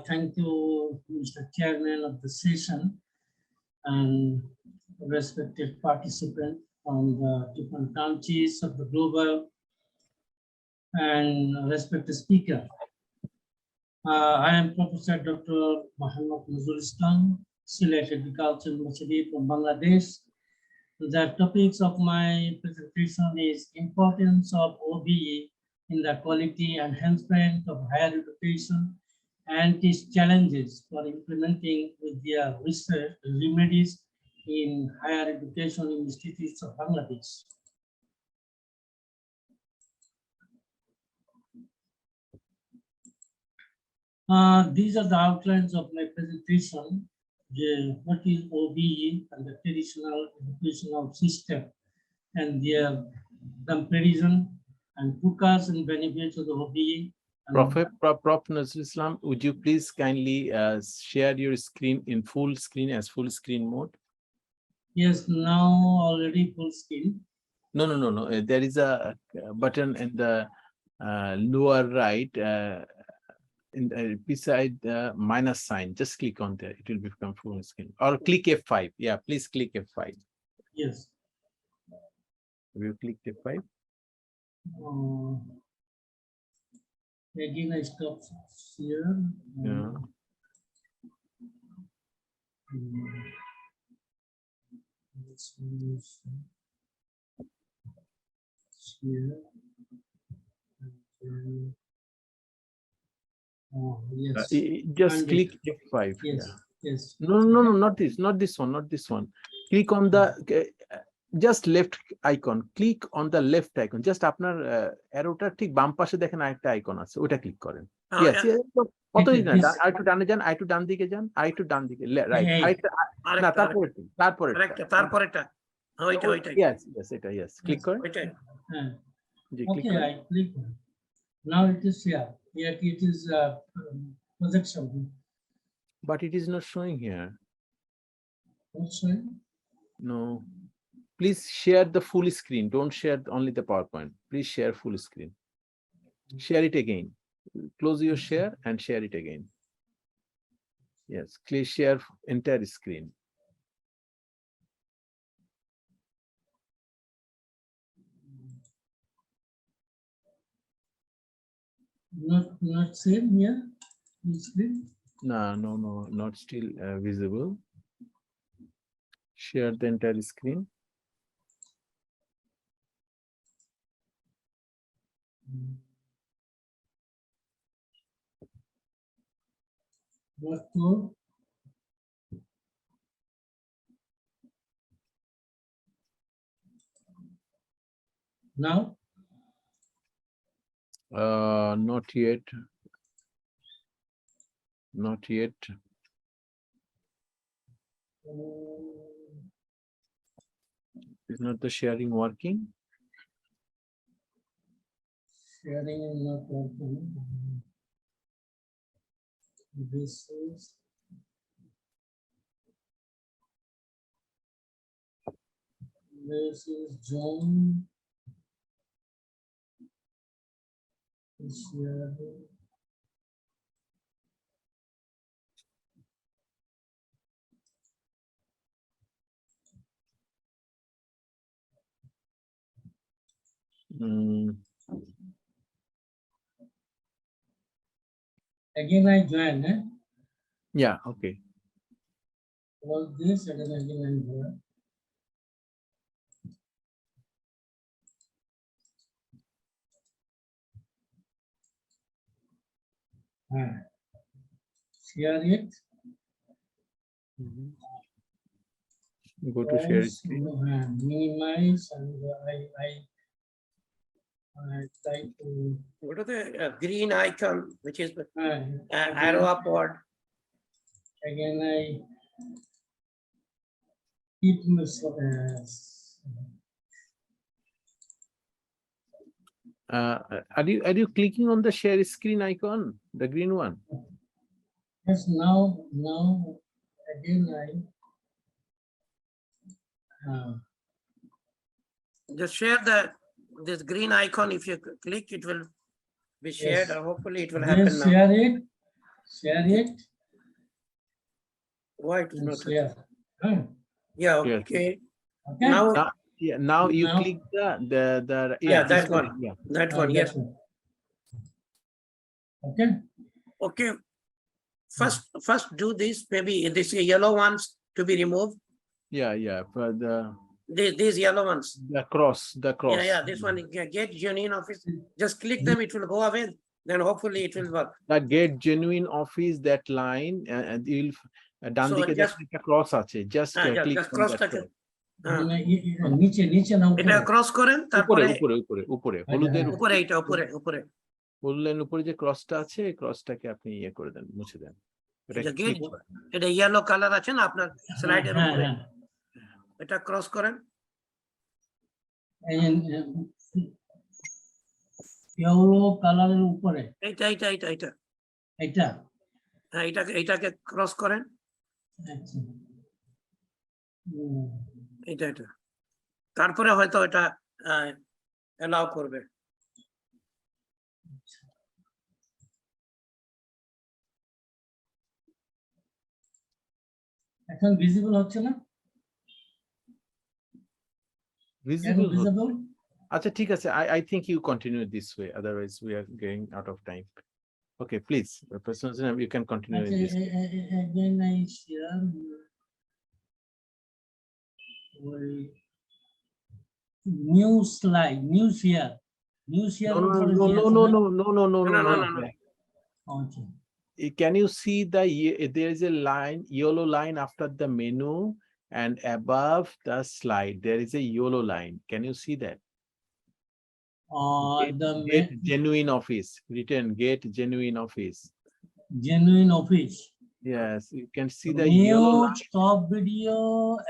thank you, Mr. Chairman of the session, and respected participants from the different countries of the global, and respected speaker. I am Professor Dr. Muhammad Nazrul Islam, Sylhet Agriculture University from Bangladesh. The topics of my presentation is importance of OBE in the quality enhancement of higher education and its challenges for implementing with their research remedies in higher education institutes of Bangladesh. These are the outlines of my presentation. What is OBE and the traditional educational system and their comparison and focus and benefits of the OBE. Prof. Nazrul Islam, would you please kindly share your screen in full screen as full screen mode? Yes, now already full screen. No. There is a button in the lower right beside the minus sign. Just click on there. It will become full screen. Or click F5. Yeah, please click F5. Yes. Have you clicked F5? Again, I stop here. Yeah. Let's use here. Oh, yes. Just click F5. Yes. Yeah. Yes. No, not this one. Click on the just left icon. Click on the left icon. Just আপনার arrowটা ঠিক বাম পাশে দেখেন আরেকটা icon আছে, ওটা click করেন। Yes, কতই না, আরেকটু ডানে যান, আরেকটু ডান দিকে যান, আরেকটু ডান দিকে, রাইট, না তারপরেটা। ওইটা। Yes, এটা, yes. ক্লিক করেন। হ্যাঁ। জি, ক্লিক Okay, করেন। I click. Now it is here. Here it is projection. But it is not showing here. Not showing? No. Please share the full screen. Don't share only the PowerPoint. Please share full screen. Share it again. Close your share and share it again. Yes, please share entire screen. Not same here. Screen. No, not still visible. Share the entire screen. What code? Now? Not yet. Not yet. Is not the sharing working? Sharing is not working. This is John. Sharing. Again, I join. Yeah, okay. All this and then again I join. Share it. Go to share screen. Minimize and I try to go to the green icon, which is arrow upward. Again, I keep Are you clicking on the share screen icon, the green one? Yes, now again just share this green icon. If you click, it will be shared, or hopefully it will happen now. Share it. share it Why it is and not? share. Huh. Yeah, Yes. okay. Okay. Now, Yeah, now you Now- click the yeah, this that one. Yeah. That one, yes. that's it. Okay. Okay. First do this, maybe this yellow ones to be removed. Yeah, for These yellow ones. the cross. Yeah, this one, get genuine office. Just click them, it will go away. Then hopefully it will work. That get genuine office, that line, and you'll done So দিকে just- দেখেন একটা cross আছে, just click just on cross that টাকে cross. নিচে না এটা উপরে? Cross করেন, উপরে তারপরে উপরে হলুদের হ্যাঁ। উপরে এটা উপরে হলুদের উপরে যে ক্রসটা আছে, এই ক্রসটাকে আপনি ইয়ে করে দেন, মুছে দেন। এটা এটা click গেট, করেন। এটা ইয়েলো কালার আছে না আপনার স্লাইডের হ্যাঁ, উপরে, হ্যাঁ। এটা ক্রস করেন। ইয়েলো কালারের উপরে এইটা এটা। হ্যাঁ, এটাকে ক্রস করেন। আচ্ছা। হুম। এটা তারপরে হয়তো এটা এলাও করবে। এখন ভিজিবল হচ্ছে না? Visible হচ্ছে। ভিজিবল? আচ্ছা ঠিক আছে, I think you continue this way, otherwise we are getting out of time. Okay, please, Professor Zainab, you can continue in this. Again I share new slide, new share. New share No. Okay. Can you see there is a line, yellow line after the menu, and above the slide there is a yellow line. Can you see that? Get genuine office, written get genuine office. Genuine office. Yes, you can see the yellow Mute, line. stop video,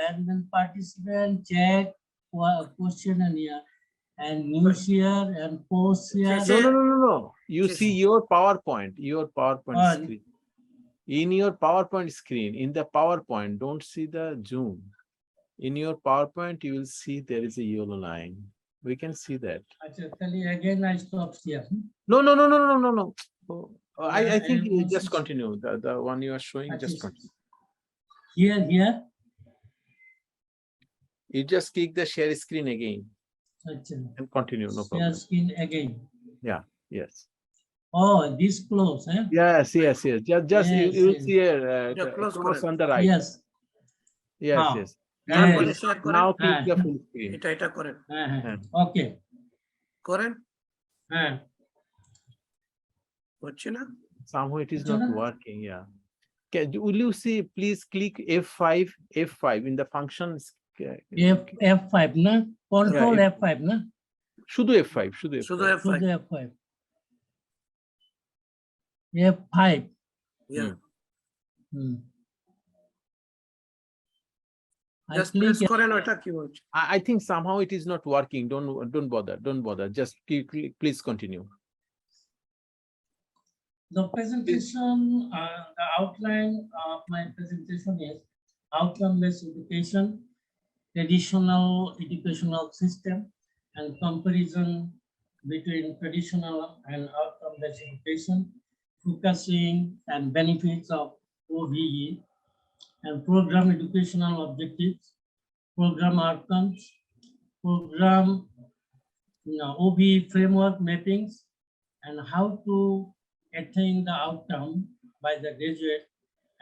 and then participant check question and here, and new share and post share. No. You Yes. see your PowerPoint Ah. screen. In your PowerPoint screen, in the PowerPoint, don't see the zoom. In your PowerPoint, you will see there is a yellow line. We can see that. Actually, again I stop here. No. Oh, I think you I- just continue. The one you are showing, just continue. Here. You just click the share screen again Actually, and continue, no share problem. screen again. Yes. Oh, this close, eh? Yes. Just Yes, you will yes. see a Yeah, close cross করে। on the right. Yes. Yes. Yes. তারপরে Yes. Share করেন। Now click the হ্যাঁ। full screen. এটা করেন Okay. করেন, হ্যাঁ। হচ্ছে না? Somehow it is Achha not na? working. Yeah. Will you see? Please click F5 in the functions. F5 না? Control Yeah, F5 না? শুধু F5. শুধু F5 শুধু F5. F5. yeah. Hmm. I Just click press করেন, ওটা কি হচ্ছে? I think somehow it is not working. Don't bother. Just please continue. The presentation, the outline of my presentation is outcome-based education, traditional educational system, and comparison between traditional and outcome-based education, focusing and benefits of OBE, and program educational objectives, program outcomes, program OB framework mappings, and how to attain the outcome by the graduate,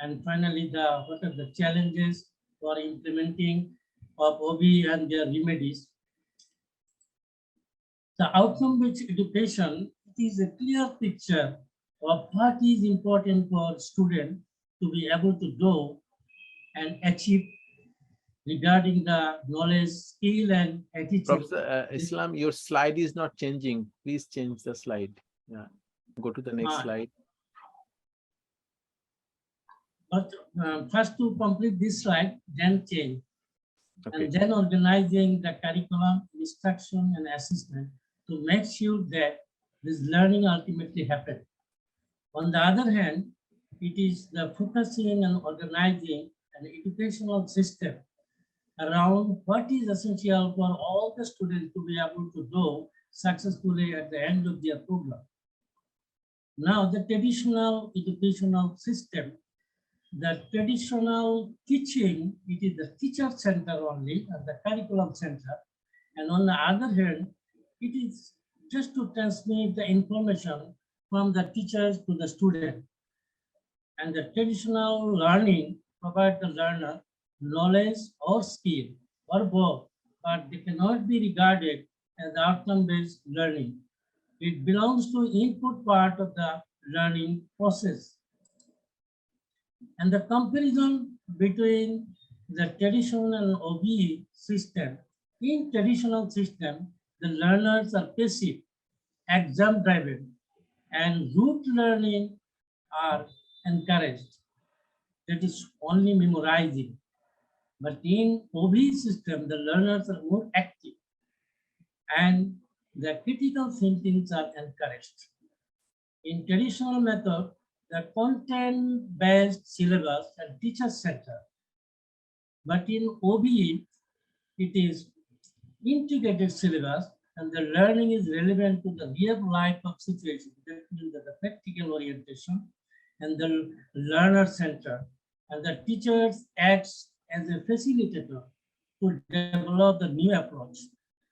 and finally what are the challenges for implementing of OB and their remedies. The outcome-based education, it is a clear picture of what is important for students to be able to do and achieve regarding the knowledge, skill, and attitude. Professor Islam, your slide is not changing. Please change the slide. Yeah. Go to the next slide. But first to complete this slide, then change. Okay. And then organizing the curriculum, instruction, and assessment to make sure that this learning ultimately happens. On the other hand, it is the focusing and organizing an educational system around what is essential for all the students to be able to do successfully at the end of their program. Now, the traditional educational system, the traditional teaching, it is the teacher center only and the curriculum center. And on the other hand, it is just to transmit the information from the teachers to the student. And the traditional learning provide the learner knowledge or skill or both, but they cannot be regarded as outcome-based learning. It belongs to input part of the learning process. And the comparison between the traditional and OBE system. In traditional system, the learners are passive, exam driven, and rote learning are encouraged. That is only memorizing. But in OBE system, the learners are more active and the critical thinkings are encouraged. In traditional method, the content-based syllabus and teacher-centered. But in OBE, it is integrated syllabus and the learning is relevant to the real life of situation. That means that the practical orientation and the learner center and the teachers acts as a facilitator to develop the new approach.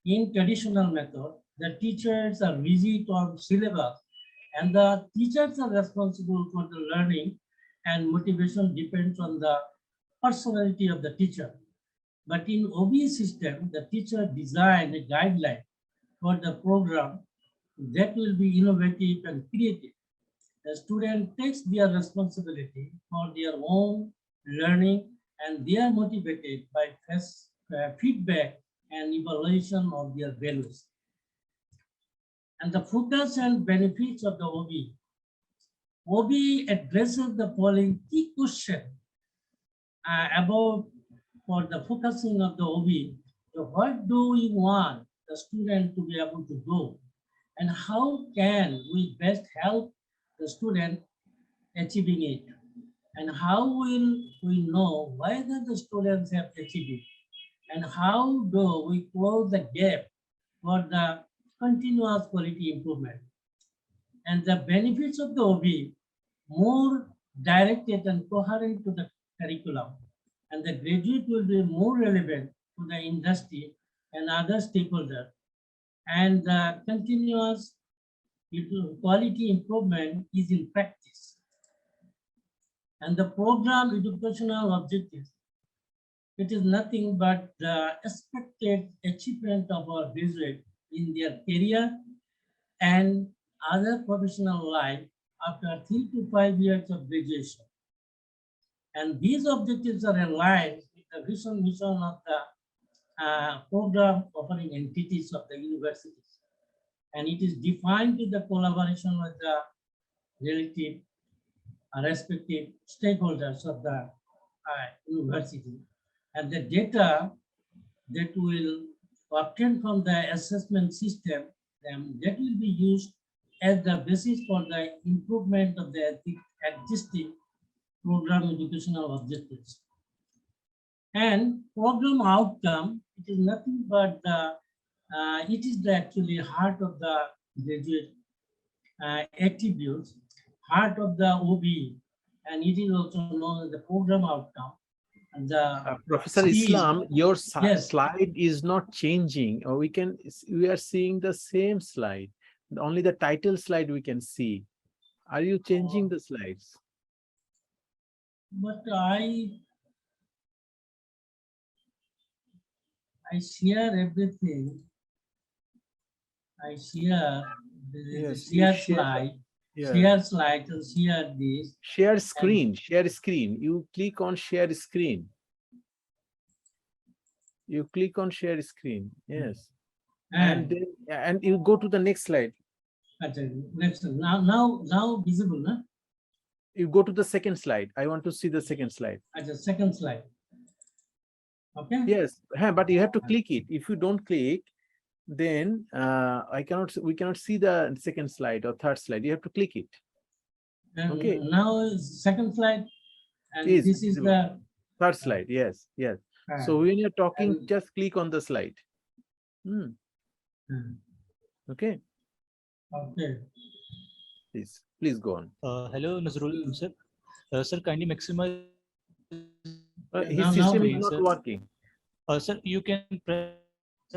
In traditional method, the teachers are rigid on syllabus and the teachers are responsible for the learning and motivation depends on the personality of the teacher. But in OBE system, the teacher design a guideline for the program that will be innovative and creative. The student takes their responsibility for their own learning and they are motivated by feedback and evaluation of their values. And the focus and benefits of the OBE. OBE addresses the following key questions about for the focusing of the OBE. So what do we want the student to be able to do? And how can we best help the student achieving it? And how will we know whether the students have achieved it? And how do we close the gap for the continuous quality improvement? And the benefits of the OBE more directed and coherent to the curriculum. And the graduate will be more relevant to the industry and other stakeholders. And the continuous quality improvement is in practice. And the program educational objectives, it is nothing but the expected achievement of our graduate in their career and other professional life after 3 to 5 years of graduation. And these objectives are aligned with the vision mission of the program offering entities of the universities. And it is defined with the collaboration with the relative respective stakeholders of the university. And the data that will obtain from the assessment system that will be used as the basis for the improvement of the existing program educational objectives. And program outcome, it is nothing but the, it is the actually heart of the graduate attributes, heart of the OBE, and it is also known as the program outcome. And the Professor speed- Islam, your Yes. slide is not changing, or we are seeing the same slide. Only the title slide we can see. Are you changing the slides? But I share everything. I share Yes, you share share- slide, Yeah. share slide and share this. Share screen, share screen. You click on share screen. You click on share screen. Yes. And then, and you go to the next slide. Next now visible, na? You go to the second slide. I want to see the second slide. Second slide. Okay. Yes, but you have to click it. If you don't click, then we cannot see the second slide or third slide. You have to click it. And Okay. now is second slide, and Is this is visible. the Third slide. Yes, yes. So when you're talking, and- just click on the slide. Hmm. Okay. Okay. Please go on. Hello, Nazrul sir. Sir, kindly maximize. His Now- system now- is not sir. working. Sir, you can press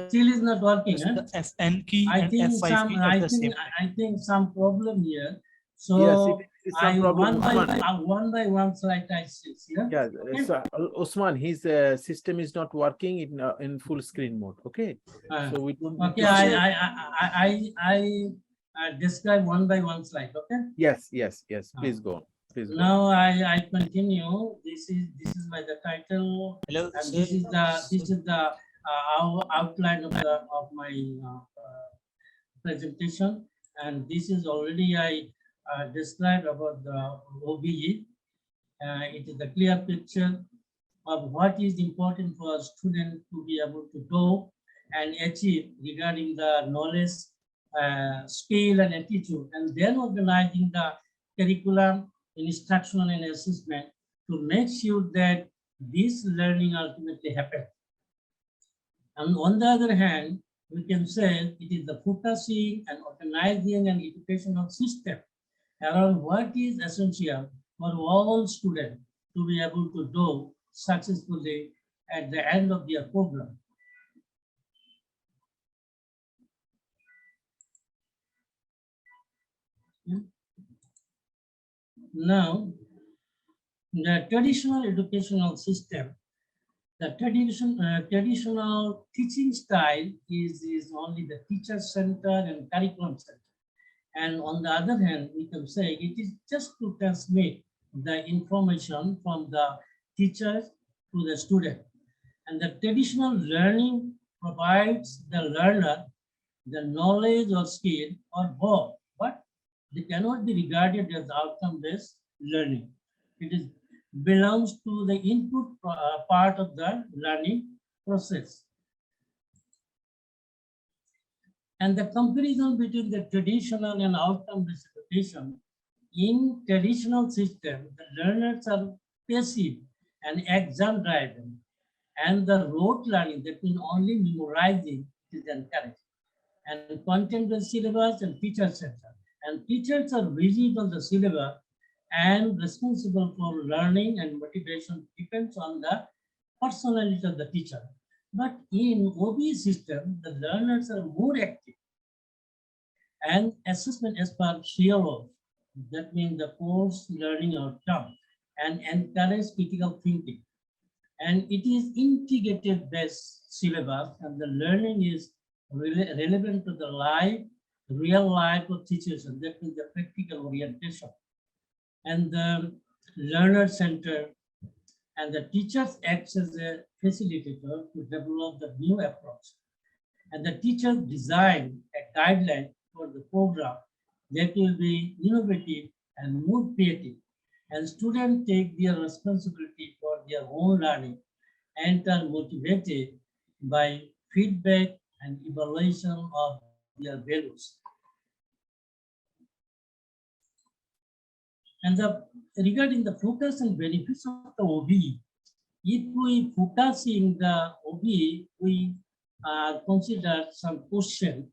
Still is not working, huh? the Fn key I and think F5 key at the same time. I think some problem here. So Yes, it is some I problem. one by one slide I see. Yeah. Yeah, Okay. so Osman, his system is not working in full screen mode. Okay, Uh, so we don't. need okay. to say- I describe one by one slide. Okay. Yes. Please go on. Please go on. Now I continue. This is my the title, Hello, and sir. this is the outline of my presentation, and this is already I described about the OBE. It is a clear picture of what is important for a student to be able to do and achieve regarding the knowledge, skill and attitude, and then organizing the curriculum, instruction and assessment to make sure that this learning ultimately happens. And on the other hand, we can say it is the focusing and organizing an educational system around what is essential for all students to be able to do successfully at the end of their program. Now, the traditional educational system, the traditional teaching style is only the teacher center and curriculum center. And on the other hand, we can say it is just to transmit the information from the teachers to the student. And the traditional learning provides the learner the knowledge or skill or both, but they cannot be regarded as outcome-based learning. It is belongs to the input part of the learning process. And the comparison between the traditional and outcome-based education, in traditional system, the learners are passive and exam-driven, and the rote learning, that means only memorizing, is encouraged. And content-based syllabus and teacher center, and teachers are rigid on the syllabus and responsible for learning and motivation depends on the personality of the teacher. But in OBE system, the learners are more active and assessment as per CLO, that means the course learning outcome, and encourage critical thinking. And it is integrated based syllabus, and the learning is relevant to the real life of situation, that means the practical orientation. And the learner center and the teachers acts as a facilitator to develop the new approach. And the teachers design a guideline for the program that will be innovative and more creative. And students take their responsibility for their own learning and are motivated by feedback and evaluation of their values. And regarding the focus and benefits of the OBE, if we focusing the OBE, we consider some question.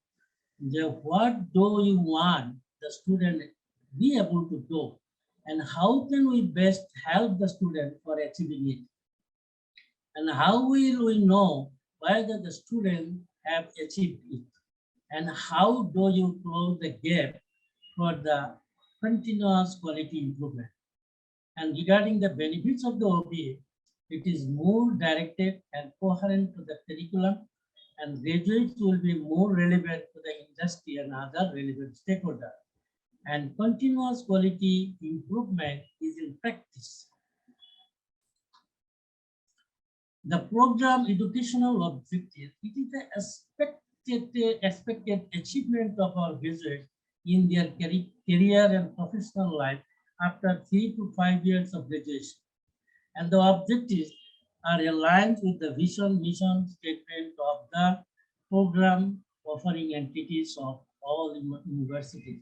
What do you want the student be able to do, and how can we best help the student for achieving it? And how will we know whether the student have achieved it? And how do you close the gap for the continuous quality improvement? And regarding the benefits of the OBE, it is more directed and coherent to the curriculum, and graduates will be more relevant to the industry and other relevant stakeholders. And continuous quality improvement is in practice. The program educational objective, it is the expected achievement of our graduates in their career and professional life after 3 to 5 years of graduation. And the objectives are aligned with the vision, mission statement of the program offering entities of all universities.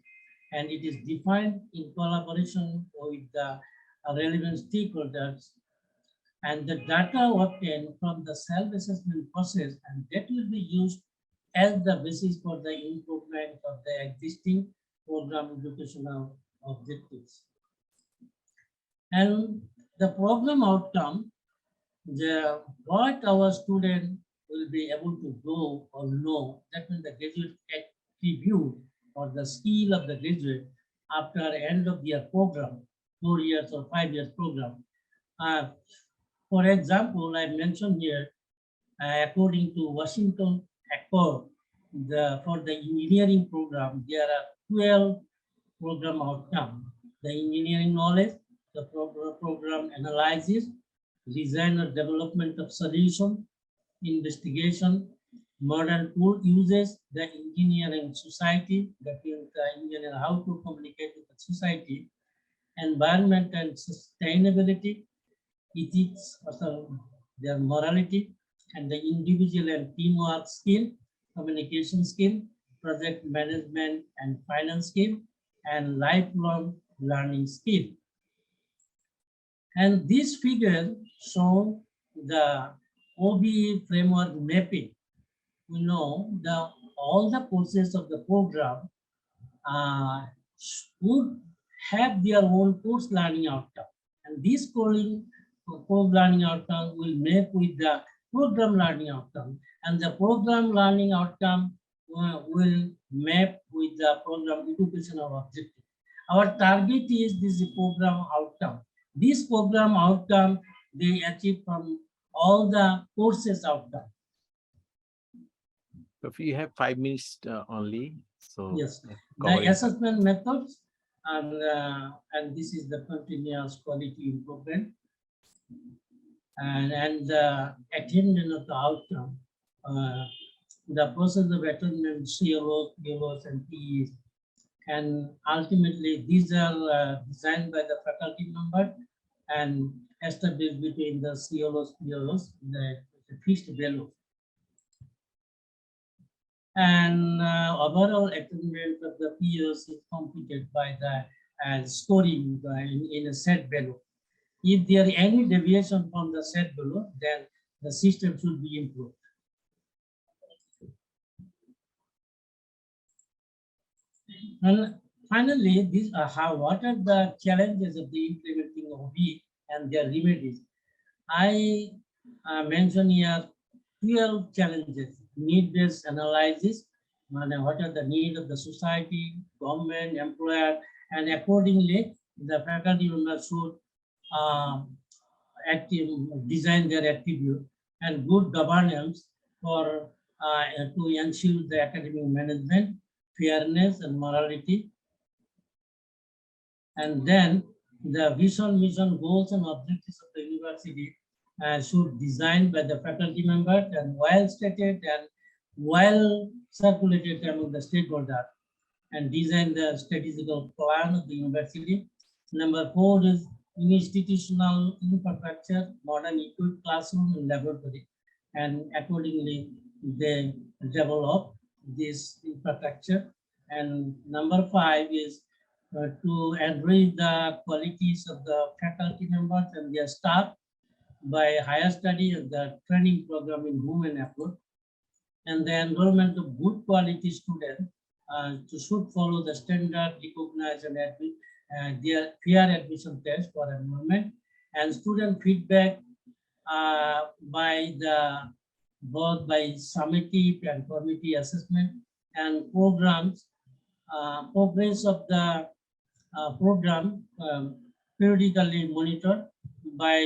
And it is defined in collaboration with the relevant stakeholders, and the data obtained from the self-assessment process, and that will be used as the basis for the improvement of the existing program educational objectives. And the program outcome, what our student will be able to do or know, that means the graduate attribute or the skill of the graduate after end of their program, 4 years or 5 years program. For example, I mentioned here, according to Washington Accord, for the engineering program, there are 12 program outcomes. The engineering knowledge, the program analysis, design or development of solution, investigation, modern tool uses, the engineering society, that is the engineer how to communicate with the society, environment and sustainability, ethics, also their morality, and the individual and teamwork skill, communication skill, project management and finance skill, and lifelong learning skill. And this figure show the OBE framework mapping. We know all the courses of the program would have their own course learning outcome. And this course learning outcome will map with the program learning outcome. And the program learning outcome will map with the program educational objective. Our target is this program outcome. This program outcome they achieve from all the courses outcome. If you have 5 minutes only, so Yes, cover the it. assessment methods, and this is the continuous quality improvement, and the attainment of the outcome, the process of attainment, CLOs, PLOs, and PEs, and ultimately these are designed by the faculty member and established between the CLOs, PLOs, the fixed value. And overall attainment of the POs is computed by the scoring in a set value. If there is any deviation from the set value, then the system should be improved. And finally, what are the challenges of the implementing OBE and their remedies? I mentioned here 12 challenges. Need-based analysis, what are the needs of the society, government, employer, and accordingly, the faculty members should design their attribute, and good governance for to ensure the academic management, fairness, and morality. And then the vision, mission, goals, and objectives of the university should desiged by the faculty members and well stated and well circulated among the stakeholders, and design the statistical plan of the university. Number 4 is institutional infrastructure, modern equipped classroom and laboratory, and accordingly they develop this infrastructure. And number 5 is to enrich the qualities of the faculty members and their staff by higher study of the training program in human approach, and the enrollment of good quality students should follow the standard recognized and their fair admission test for enrollment, and student feedback by both by summative and formative assessment, and programs progress of the program periodically monitored by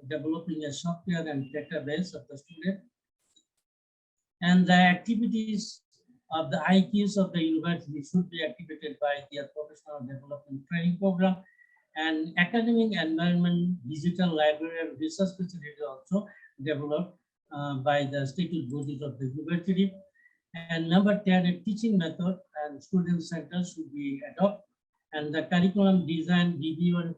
developing a software and database of the student, and the activities of the IQs of the university should be activated by their professional development training program, and academic environment, digital library, and research facilities also developed by the state bodies of the university. And number 10, a teaching method and student centers should be adopted, and the curriculum design, review, and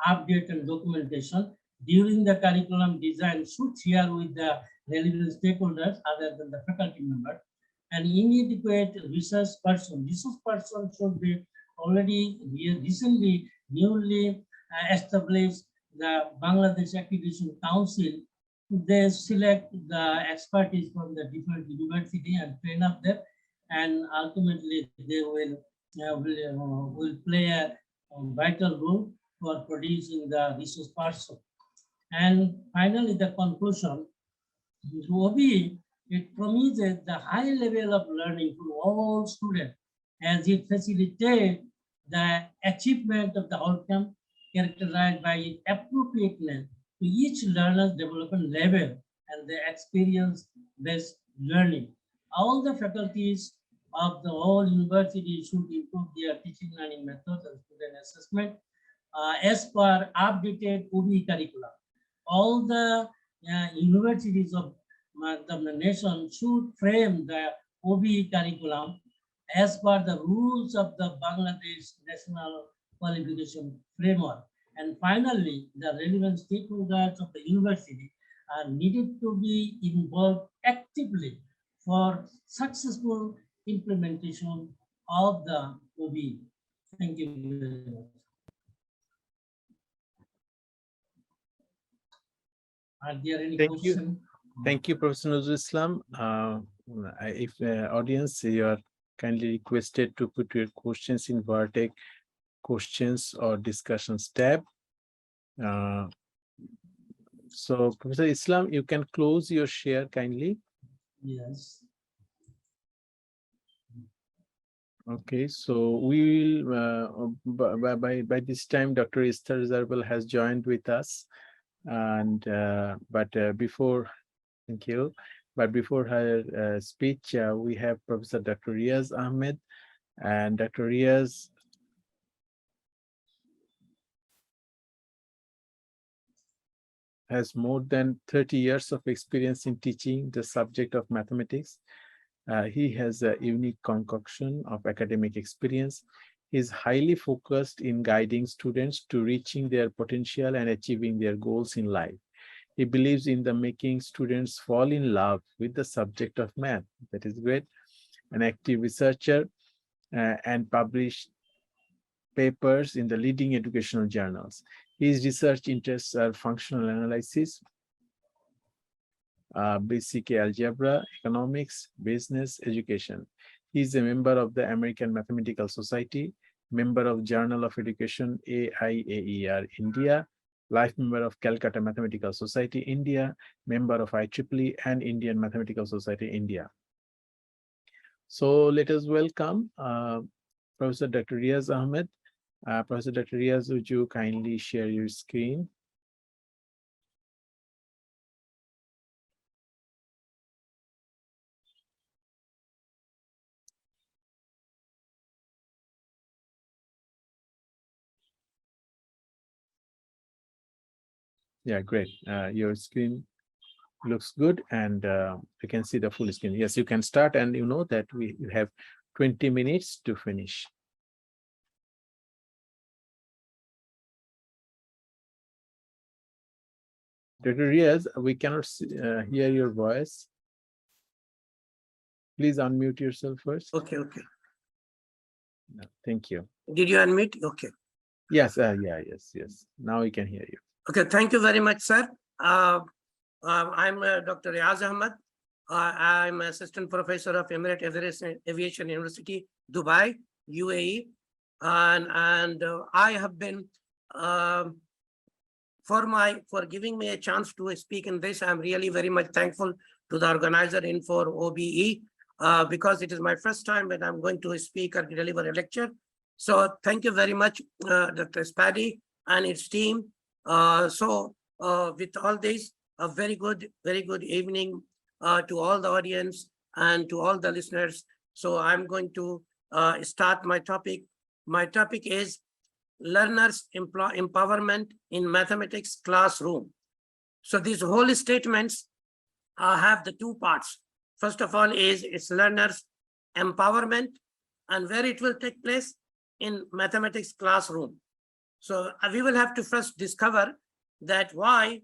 update and documentation during the curriculum design should share with the relevant stakeholders other than the faculty member. And inadequate research person should be already recently newly established the Bangladesh Accreditation Council. They select the expertise from the different university and train up them, and ultimately they will will play a vital role for producing the resource person. And finally, the conclusion, OBE, it promises the high level of learning to all students as it facilitates the achievement of the outcome characterized by appropriateness to each learner's development level and the experience-based learning. All the faculties of the whole university should improve their teaching learning methods and student assessment as per updated OBE curriculum. All the universities of the nation should frame the OBE curriculum as per the rules of the Bangladesh National Qualification Framework. And finally, the relevant stakeholders of the university are needed to be involved actively for successful implementation of the OBE. Thank you very much. Are there any Thank you. questions? Thank you, Professor Nazrul Islam. If audience, you are kindly requested to put your questions in Vertex questions or discussions tab. So, Professor Islam, you can close your share kindly. Yes. Okay, so we will by this time, Dr. Esther Zarbal has joined with us, and before, thank you. But before her speech, we have Professor Dr. Riaz Ahmed, and Dr. Riaz has more than 30 years of experience in teaching the subject of mathematics. He has a unique concoction of academic experience. He is highly focused in guiding students to reaching their potential and achieving their goals in life. He believes in the making students fall in love with the subject of math. That is great. An active researcher and published papers in the leading educational journals. His research interests are functional analysis, basic algebra, economics, business, education. He is a member of the American Mathematical Society, member of Journal of Education AIAER India, life member of Calcutta Mathematical Society India, member of IEEE and Indian Mathematical Society India. So let us welcome Professor Dr. Riaz Ahmed. Professor Dr. Riaz, would you kindly share your screen? Yeah, great. Your screen looks good, and you can see the full screen. Yes, you can start, and you know that you have 20 minutes to finish. Dr. Riaz, we cannot hear your voice. Please unmute yourself first. Okay, okay. No, thank you. Did you unmute? Okay. Yes, yes. Now we can hear you. Okay, thank you very much, sir. I'm Dr. Riaz Ahmed. I'm assistant professor of Emirates Aviation University, Dubai, UAE. And I have been, for giving me a chance to speak in this, I'm really very much thankful to the organizer for OBE, because it is my first time that I'm going to speak or deliver a lecture. So thank you very much, Dr. Spady and its team. With all this, a very good evening to all the audience and to all the listeners. So I'm going to start my topic. My topic is learners empowerment in mathematics classroom. So these whole statements have the two parts. First of all it's learners empowerment, and where it will take place in mathematics classroom. So we will have to first discover that why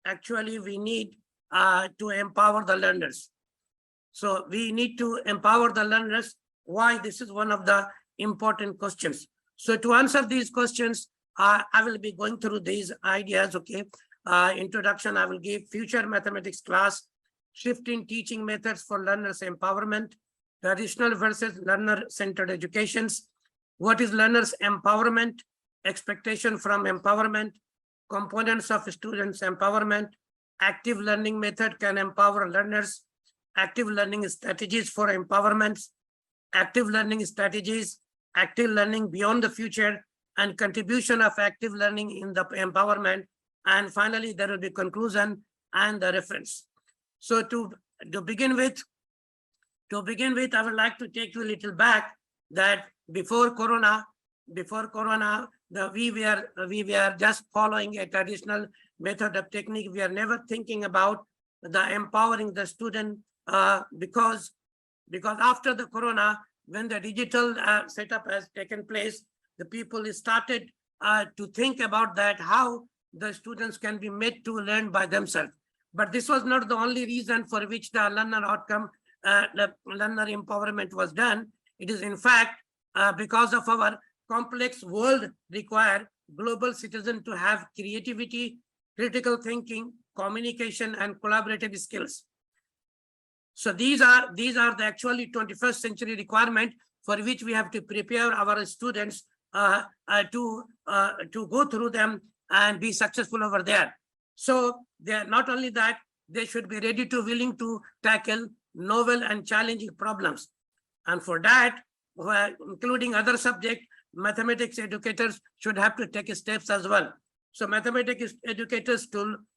actually we need to empower the learners. So we need to empower the learners. Why? This is one of the important questions. So to answer these questions, I will be going through these ideas, okay? Introduction, I will give future mathematics class, shifting teaching methods for learners empowerment, traditional versus learner-centered educations, what is learners empowerment, expectation from empowerment, components of students empowerment, active learning method can empower learners, active learning strategies for empowerment, active learning strategies, active learning beyond the future, and contribution of active learning in the empowerment. And finally, there will be conclusion and the reference. So to begin with, I would like to take you a little back that before Corona, we were just following a traditional method of technique. We are never thinking about the empowering the student because after the Corona, when the digital setup has taken place, the people started to think about that, how the students can be made to learn by themselves. But this was not the only reason for which the learner outcome, the learner empowerment was done. It is in fact because of our complex world require global citizen to have creativity, critical thinking, communication, and collaborative skills. So these are the actually 21st century requirement for which we have to prepare our students to go through them and be successful over there. So they are not only that, they should be ready to willing to tackle novel and challenging problems. And for that, including other subject, mathematics educators should have to take steps as well. So mathematics educators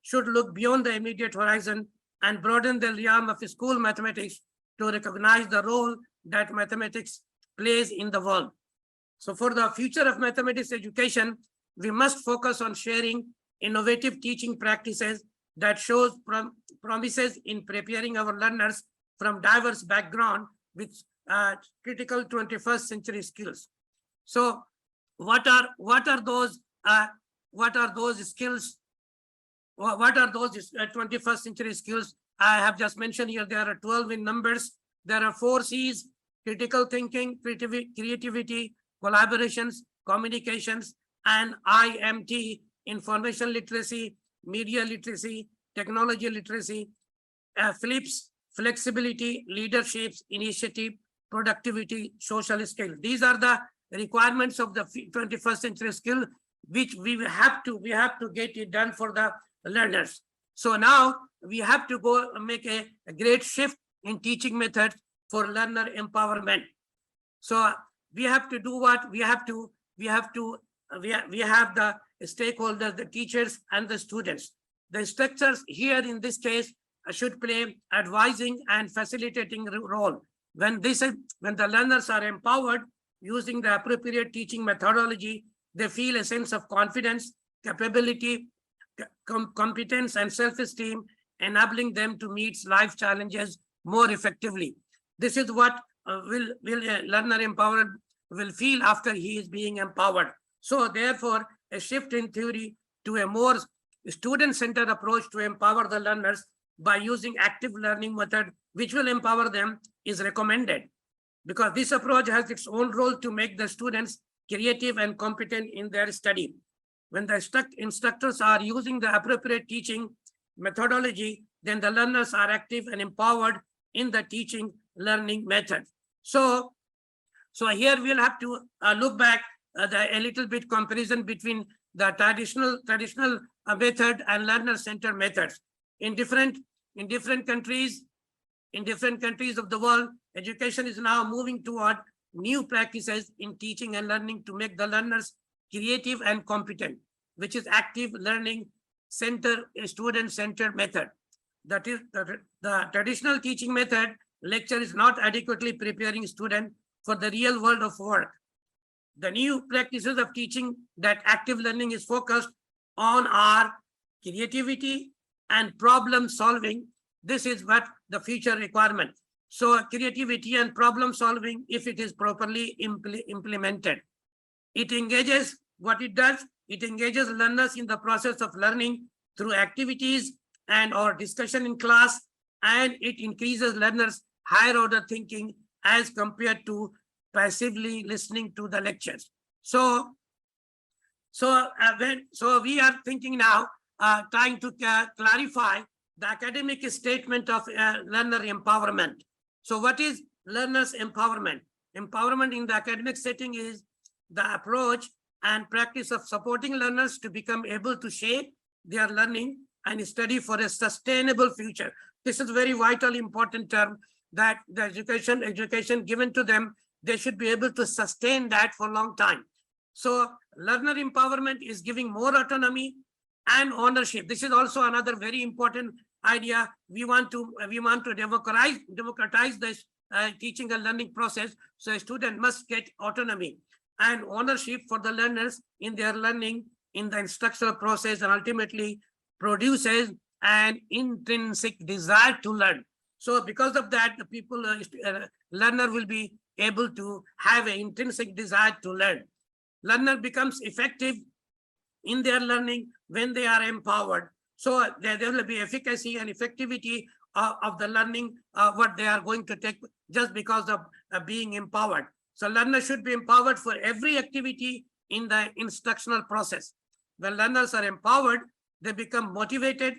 should look beyond the immediate horizon and broaden the realm of school mathematics to recognize the role that mathematics plays in the world. So for the future of mathematics education, we must focus on sharing innovative teaching practices that shows promises in preparing our learners from diverse background with critical 21st century skills. So what are those skills? What are those 21st century skills? I have just mentioned here, there are 12 in numbers. There are 4 C's: critical thinking, creativity, collaborations, communications, and IMT, information literacy, media literacy, technology literacy, FLIPS, flexibility, leaderships, initiative, productivity, social skill. These are the requirements of the 21st century skill, which we have to get it done for the learners. So now we have to go make a great shift in teaching methods for learner empowerment. So we have to do what we have the stakeholders, the teachers and the students. The instructors here in this case should play advising and facilitating role. When the learners are empowered using the appropriate teaching methodology, they feel a sense of confidence, capability, competence, and self-esteem, enabling them to meet life challenges more effectively. This is what will a learner empowered will feel after he is being empowered. So therefore, a shift in theory to a more student-centered approach to empower the learners by using active learning method, which will empower them, is recommended, because this approach has its own role to make the students creative and competent in their study. When the instructors are using the appropriate teaching methodology, then the learners are active and empowered in the teaching learning method. So here we'll have to look back a little bit comparison between the traditional method and learner-centered methods. In different countries of the world, education is now moving toward new practices in teaching and learning to make the learners creative and competent, which is active learning student-centered method. That is the traditional teaching method. Lecture is not adequately preparing students for the real world of work. The new practices of teaching that active learning is focused on are creativity and problem solving. This is what the future requirement. So creativity and problem solving, if it is properly implemented, it engages learners in the process of learning through activities and or discussion in class, and it increases learners' higher order thinking as compared to passively listening to the lectures. So we are thinking now, trying to clarify the academic statement of learner empowerment. So what is learners empowerment? Empowerment in the academic setting is the approach and practice of supporting learners to become able to shape their learning and study for a sustainable future. This is very vital, important term, that the education given to them, they should be able to sustain that for a long time. So learner empowerment is giving more autonomy and ownership. This is also another very important idea. We want to democratize this teaching and learning process. So a student must get autonomy and ownership for the learners in their learning in the instructional process, and ultimately produces an intrinsic desire to learn. So because of that, the people, learner will be able to have an intrinsic desire to learn. Learner becomes effective in their learning when they are empowered. So there will be efficacy and effectivity of the learning, what they are going to take just because of being empowered. So learners should be empowered for every activity in the instructional process. When learners are empowered, they become motivated,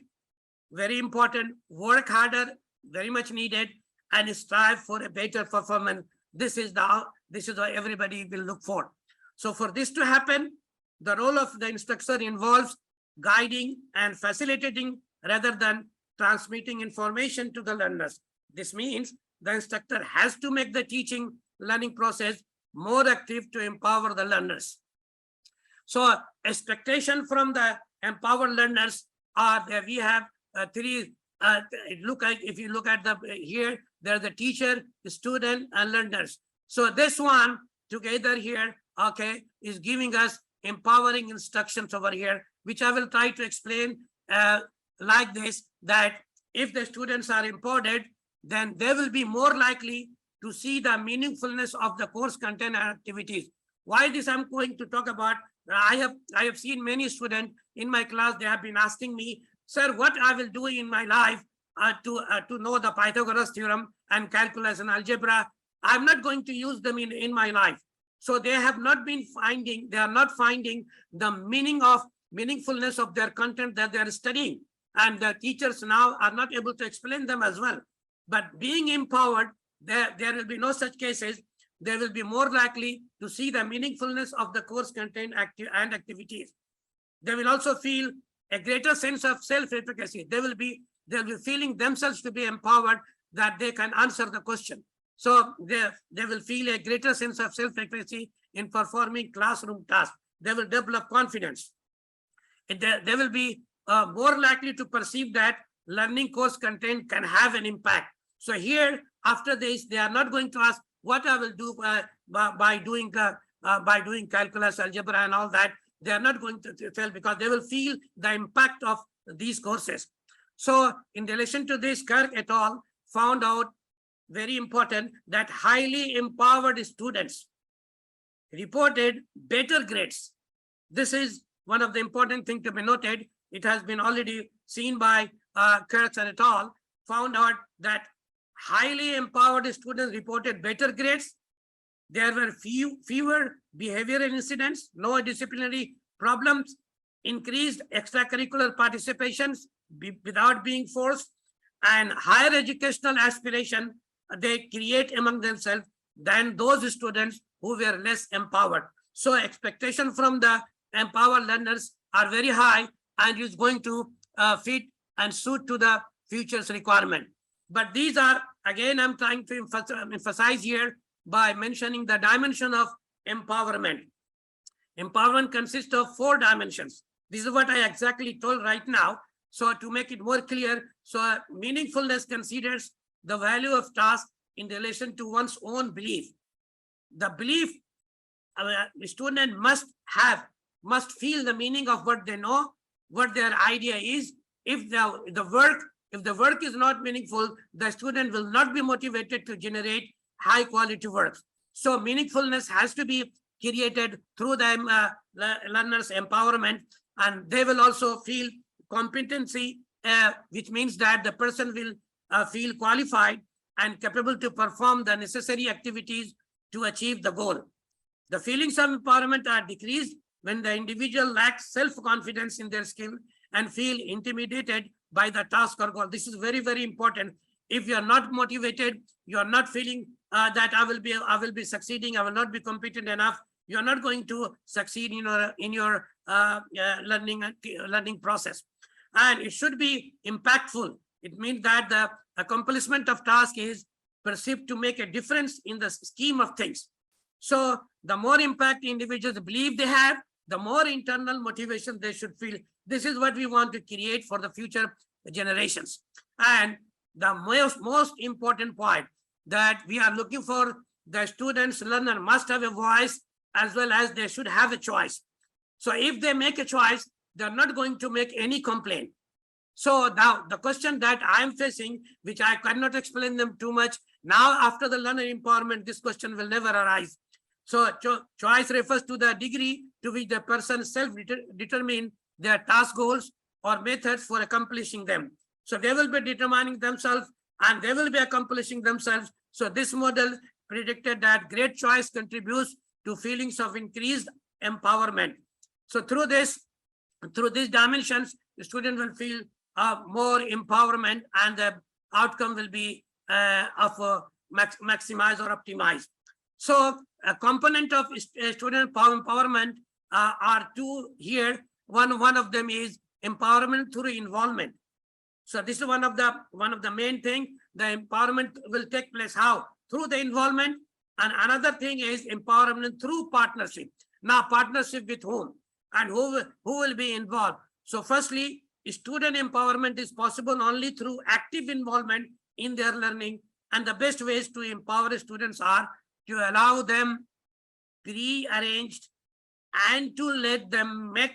very important, work harder, very much needed, and strive for a better performance. This is what everybody will look for. So for this to happen, the role of the instructor involves guiding and facilitating rather than transmitting information to the learners. This means the instructor has to make the teaching learning process more active to empower the learners. So expectation from the empowered learners are that we have three. If you look at the here, there's the teacher, the student, and learners. So this one together here, okay, is giving us empowering instructions over here, which I will try to explain like this, that if the students are empowered, then they will be more likely to see the meaningfulness of the course content and activities. Why this I'm going to talk about? I have seen many students in my class, they have been asking me, sir, what I will do in my life to know the Pythagoras theorem and calculus and algebra. I'm not going to use them in my life. So they have not been finding, they are not finding the meaningfulness of their content that they are studying. And the teachers now are not able to explain them as well. But being empowered, there will be no such cases. They will be more likely to see the meaningfulness of the course content and activities. They will also feel a greater sense of self-efficacy. They'll be feeling themselves to be empowered, that they can answer the question. So they will feel a greater sense of self-efficacy in performing classroom tasks. They will develop confidence. They will be more likely to perceive that learning course content can have an impact. So here, after this, they are not going to ask what I will do by doing calculus, algebra, and all that. They are not going to tell, because they will feel the impact of these courses. So in relation to this, Kirk et al. Found out, very important, that highly empowered students reported better grades. This is one of the important things to be noted. It has been already seen by Kirk et al. Found out that highly empowered students reported better grades. There were fewer behavioral incidents, no disciplinary problems, increased extracurricular participations without being forced, and higher educational aspiration they create among themselves than those students who were less empowered. So expectation from the empowered learners are very high, and is going to fit and suit to the future's requirement. But these are, again, I'm trying to emphasize here by mentioning the dimension of empowerment. Empowerment consists of 4 dimensions. This is what I exactly told right now. So to make it more clear, so meaningfulness considers the value of task in relation to one's own belief. The belief the student must feel the meaning of what they know, what their idea is. If the work is not meaningful, the student will not be motivated to generate high quality works. So meaningfulness has to be created through the learners' empowerment, and they will also feel competency, which means that the person will feel qualified and capable to perform the necessary activities to achieve the goal. The feelings of empowerment are decreased when the individual lacks self-confidence in their skill and feel intimidated by the task or goal. This is very, very important. If you are not motivated, you are not feeling that I will be succeeding, I will not be competent enough, you are not going to succeed in your learning process. And it should be impactful. It means that the accomplishment of task is perceived to make a difference in the scheme of things. So the more impact individuals believe they have, the more internal motivation they should feel. This is what we want to create for the future generations. And the most important point that we are looking for, the students, learner must have a voice as well as they should have a choice. So if they make a choice, they're not going to make any complaint. So now the question that I'm facing, which I cannot explain them too much, now after the learner empowerment, this question will never arise. So choice refers to the degree to which the person self-determine their task goals or methods for accomplishing them. So they will be determining themselves and they will be accomplishing themselves. So this model predicted that great choice contributes to feelings of increased empowerment. So through these dimensions, the student will feel more empowerment and the outcome will be maximize or optimize. So a component of student empowerment are two here. One of them is empowerment through involvement. So this is one of the main thing. The empowerment will take place how? Through the involvement. And another thing is empowerment through partnership. Now partnership with whom? And who will be involved? So firstly, student empowerment is possible only through active involvement in their learning. And the best ways to empower students are to allow them pre-arranged and to let them make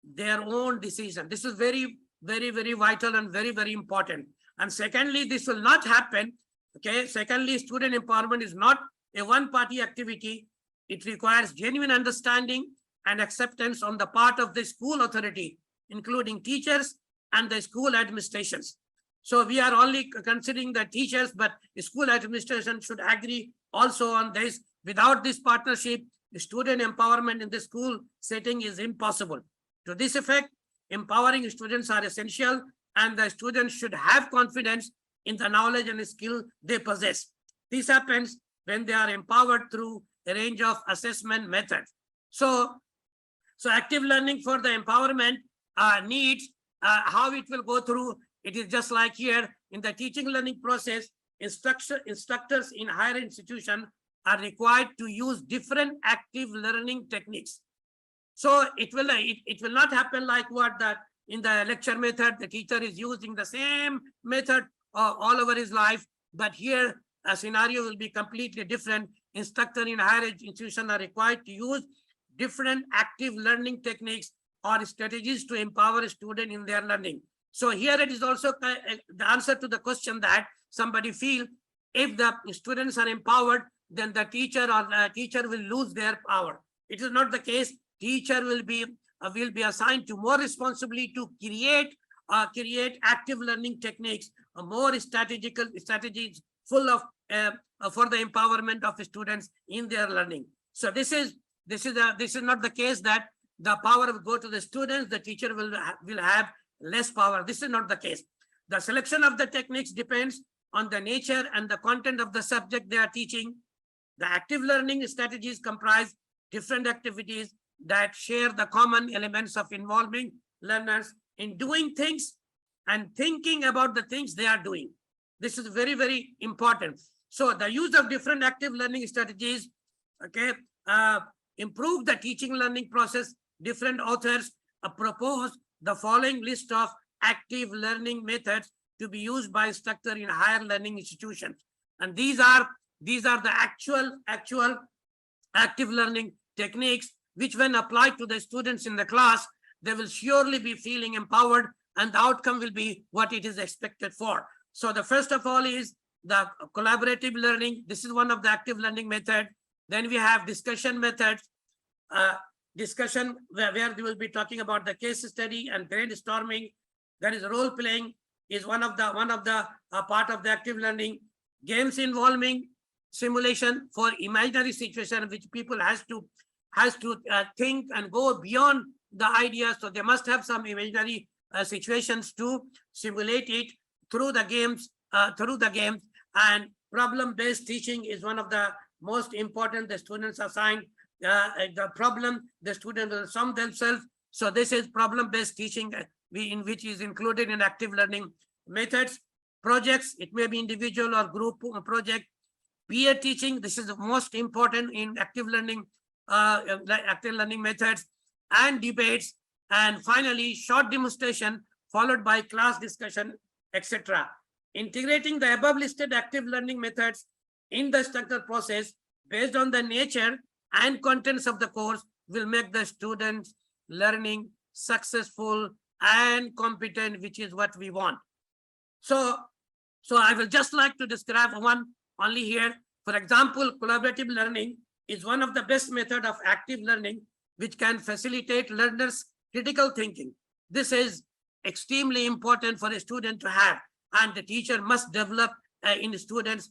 their own decision. This is very, very, very vital and very, very important. And secondly, this will not happen. Okay. Secondly, student empowerment is not a one-party activity. It requires genuine understanding and acceptance on the part of the school authority, including teachers and the school administrations. So we are only considering the teachers, but the school administration should agree also on this. Without this partnership, student empowerment in the school setting is impossible. To this effect, empowering students are essential, and the students should have confidence in the knowledge and skill they possess. This happens when they are empowered through a range of assessment methods. So active learning for the empowerment needs how it will go through. It is just like here in the teaching learning process, instructors in higher institution are required to use different active learning techniques. So it will not happen like what that in the lecture method, the teacher is using the same method all over his life, but here a scenario will be completely different. Instructors in higher institution are required to use different active learning techniques or strategies to empower a student in their learning. So here it is also the answer to the question that somebody feel if the students are empowered, then the teacher will lose their power. It is not the case. Teacher will be assigned to more responsibility to create active learning techniques, more strategies full of for the empowerment of students in their learning. So this is not the case that the power will go to the students, the teacher will have less power. This is not the case. The selection of the techniques depends on the nature and the content of the subject they are teaching. The active learning strategies comprise different activities that share the common elements of involving learners in doing things and thinking about the things they are doing. This is very, very important. So the use of different active learning strategies, okay, improve the teaching learning process. Different authors propose the following list of active learning methods to be used by instructors in higher learning institutions. And these are the actual active learning techniques, which when applied to the students in the class, they will surely be feeling empowered and the outcome will be what it is expected for. So the first of all is the collaborative learning. This is one of the active learning method. Then we have discussion methods, discussion where we will be talking about the case study and brainstorming. There is role playing is one of the part of the active learning. Games involving simulation for imaginary situation, which people has to think and go beyond the idea. So they must have some imaginary situations to simulate it through the games. And problem-based teaching is one of the most important. The students assigned the problem, the student will solve themselves. So this is problem-based teaching, in which is included in active learning methods. Projects, it may be individual or group project. Peer teaching, this is the most important in active learning methods, and debates. And finally, short demonstration followed by class discussion, etc. Integrating the above listed active learning methods in the instructor process based on the nature and contents of the course will make the students learning successful and competent, which is what we want. So I will just like to describe one only here. For example, collaborative learning is one of the best methods of active learning, which can facilitate learners' critical thinking. This is extremely important for a student to have, and the teacher must develop in the students'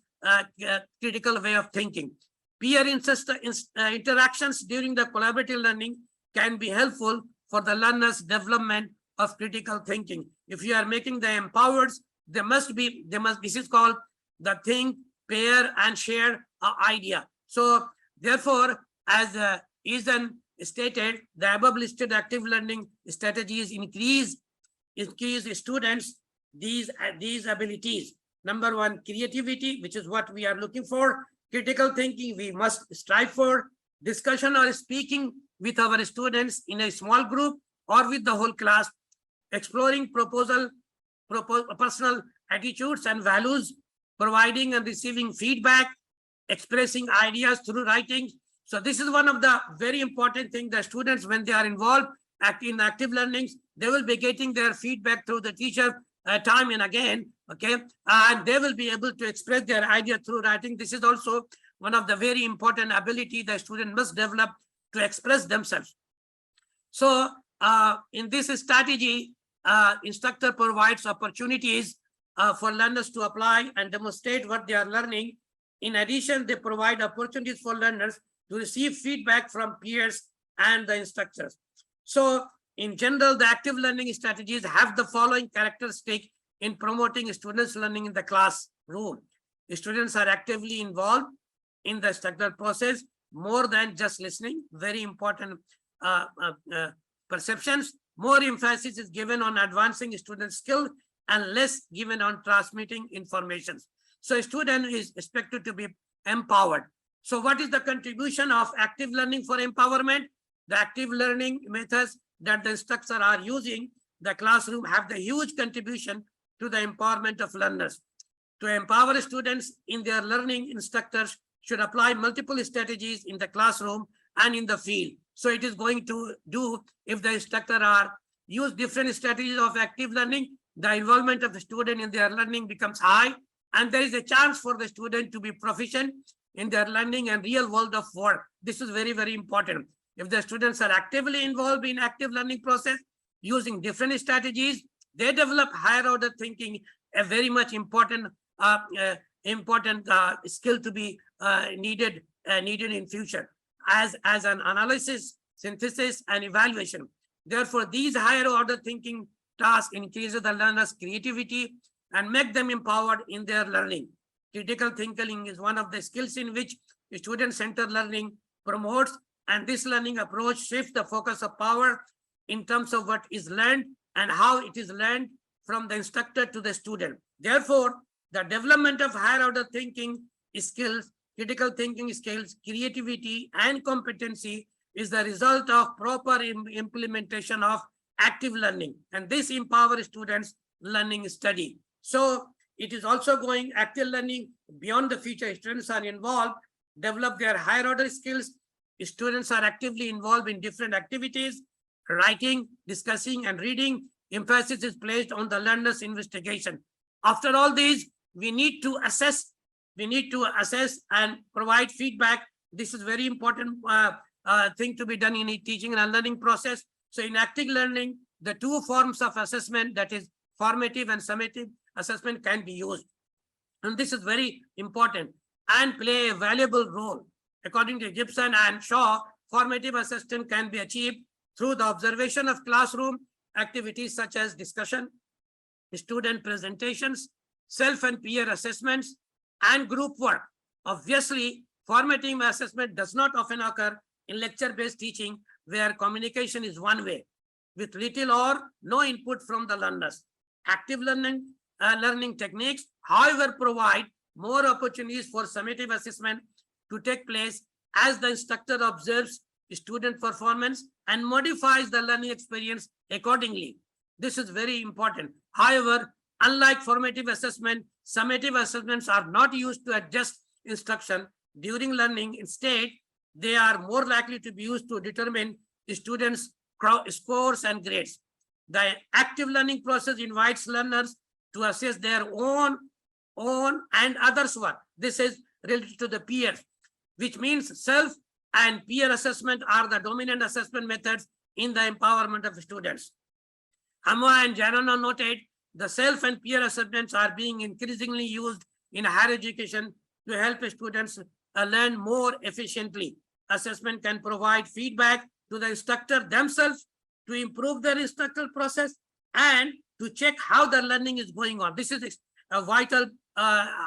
critical way of thinking. Peer interactions during the collaborative learning can be helpful for the learner's development of critical thinking. If you are making them empowered, this is called the think, pair, and share idea. So therefore, as Ethan stated, the above listed active learning strategies increase students these abilities. Number one, creativity, which is what we are looking for. Critical thinking, we must strive for. Discussion or speaking with our students in a small group or with the whole class. Exploring personal attitudes and values. Providing and receiving feedback. Expressing ideas through writing. So this is one of the very important things. The students, when they are involved in active learnings, they will be getting their feedback through the teacher time and again, okay? And they will be able to express their idea through writing. This is also one of the very important ability the student must develop to express themselves. So in this strategy, instructor provides opportunities for learners to apply and demonstrate what they are learning. In addition, they provide opportunities for learners to receive feedback from peers and the instructors. So in general, the active learning strategies have the following characteristic in promoting students' learning in the classroom. The students are actively involved in the instructor process more than just listening. Very important perceptions. More emphasis is given on advancing student skill and less given on transmitting information. So a student is expected to be empowered. So what is the contribution of active learning for empowerment? The active learning methods that the instructors are using, the classroom have the huge contribution to the empowerment of learners. To empower students in their learning, instructors should apply multiple strategies in the classroom and in the field. So it is going to do, if the instructor use different strategies of active learning, the involvement of the student in their learning becomes high, and there is a chance for the student to be proficient in their learning and real world of work. This is very, very important. If the students are actively involved in active learning process, using different strategies, they develop higher order thinking, a very much important skill to be needed in future as an analysis, synthesis, and evaluation. Therefore, these higher order thinking tasks increases the learner's creativity and make them empowered in their learning. Critical thinking is one of the skills in which student-centered learning promotes, and this learning approach shifts the focus of power in terms of what is learned and how it is learned from the instructor to the student. Therefore, the development of higher order thinking skills, critical thinking skills, creativity, and competency is the result of proper implementation of active learning, and this empowers students' learning study. So it is also going active learning beyond the future. Students are involved, develop their higher order skills. Students are actively involved in different activities, writing, discussing, and reading. Emphasis is placed on the learner's investigation. After all these, we need to assess and provide feedback. This is very important thing to be done in a teaching and learning process. So in active learning, the two forms of assessment, that is formative and summative assessment, can be used. And this is very important and play a valuable role. According to Gibson and Shaw, formative assessment can be achieved through the observation of classroom activities such as discussion, student presentations, self and peer assessments, and group work. Obviously, formative assessment does not often occur in lecture-based teaching where communication is one way with little or no input from the learners. Active learning techniques, however, provide more opportunities for summative assessment to take place as the instructor observes student performance and modifies the learning experience accordingly. This is very important. However, unlike formative assessment, summative assessments are not used to adjust instruction during learning. Instead, they are more likely to be used to determine students' scores and grades. The active learning process invites learners to assess their own and others' work. This is related to the peers, which means self and peer assessment are the dominant assessment methods in the empowerment of students. Amma and Janana noted the self and peer assessments are being increasingly used in higher education to help students learn more efficiently. Assessment can provide feedback to the instructor themselves to improve their instructional process and to check how the learning is going on. This is a vital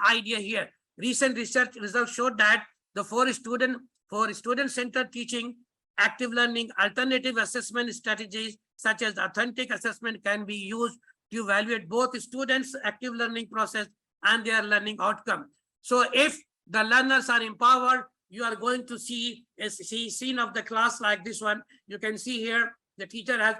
idea here. Recent research results showed that for student-centered teaching, active learning, alternative assessment strategies such as authentic assessment can be used to evaluate both students' active learning process and their learning outcome. So if the learners are empowered, you are going to see a scene of the class like this one. You can see here the teacher has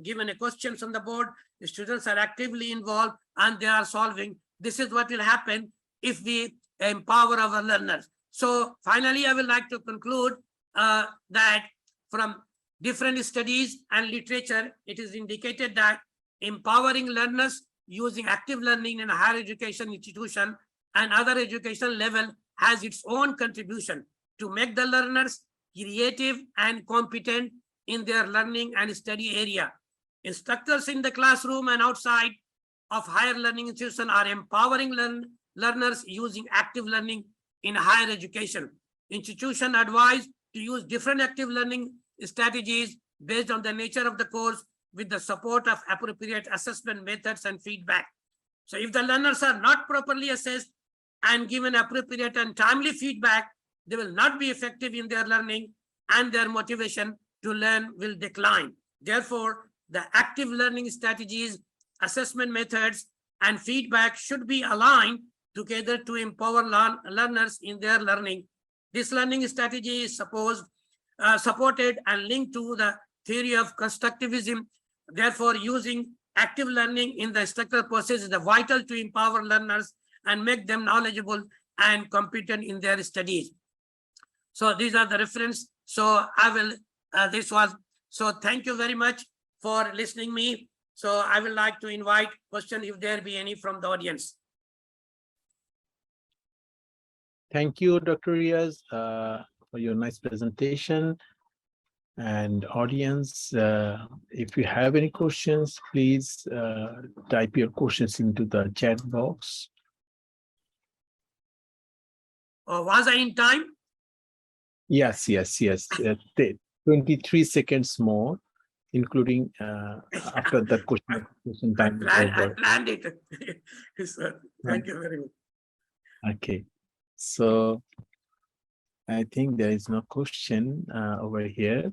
given a questions on the board. The students are actively involved and they are solving. This is what will happen if we empower our learners. So finally, I would like to conclude that from different studies and literature, it is indicated that empowering learners using active learning in a higher education institution and other educational level has its own contribution to make the learners creative and competent in their learning and study area. Instructors in the classroom and outside of higher learning institutions are empowering learners using active learning in higher education. Institution advised to use different active learning strategies based on the nature of the course with the support of appropriate assessment methods and feedback. So if the learners are not properly assessed and given appropriate and timely feedback, they will not be effective in their learning and their motivation to learn will decline. Therefore, the active learning strategies, assessment methods, and feedback should be aligned together to empower learners in their learning. This learning strategy is supported and linked to the theory of constructivism. Therefore, using active learning in the instructor process is vital to empower learners and make them knowledgeable and competent in their studies. So these are the reference. So I will, so thank you very much for listening me. So I would like to invite question if there be any from the audience. Thank you, Dr. Riaz, for your nice presentation. And audience, if you have any questions, please type your questions into the chat box. Was I in time? Yes. 23 seconds more, including after the question time is I over. planned it. Sir, thank you very much. Okay, so I think there is no question over here.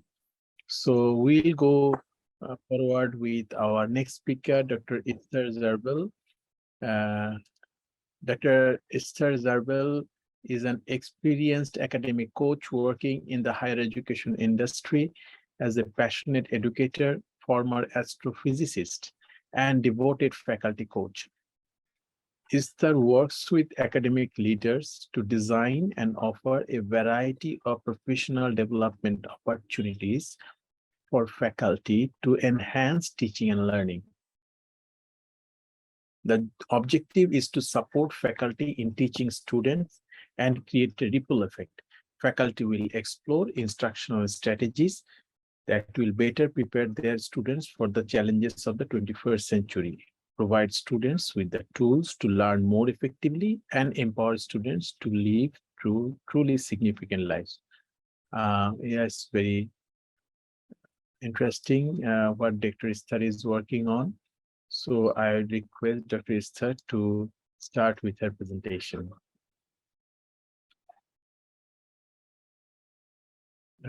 So we'll go forward with our next speaker, Dr. Esther Zarbel. Dr. Esther Zarbel is an experienced academic coach working in the higher education industry as a passionate educator, former astrophysicist, and devoted faculty coach. Esther works with academic leaders to design and offer a variety of professional development opportunities for faculty to enhance teaching and learning. The objective is to support faculty in teaching students and create a ripple effect. Faculty will explore instructional strategies that will better prepare their students for the challenges of the 21st century, provide students with the tools to learn more effectively, and empower students to live through truly significant lives. Yes, very interesting what Dr. Esther is working on. So I request Dr. Esther to start with her presentation.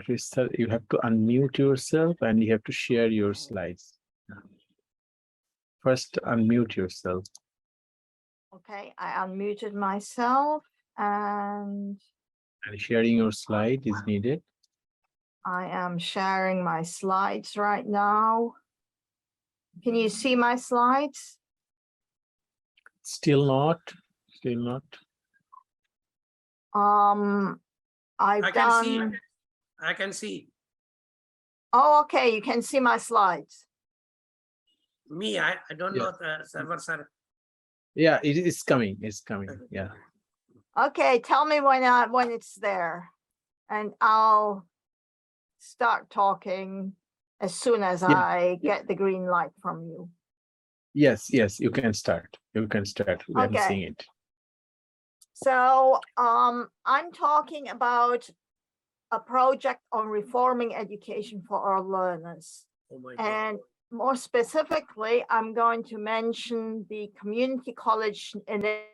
Risa, you have to unmute yourself and you have to share your slides. First, unmute yourself. Okay, I unmuted myself and And sharing your slide is needed. I am sharing my slides right now. Can you see my slides? Still not. Still not. I've I can see. done. I can see Oh, okay, you can see my slides. me. I don't Yeah. know the server, sir. Yeah, it is coming. It's coming. Yeah. Okay, tell me when it's there, and I'll start talking as soon as Yeah. I get the green light from you. Yes, yes, you can start. You can start. I'm Okay. seeing it. So I'm talking about a project on reforming education for our learners. Oh my God. And more specifically, I'm going to mention the community college initiative.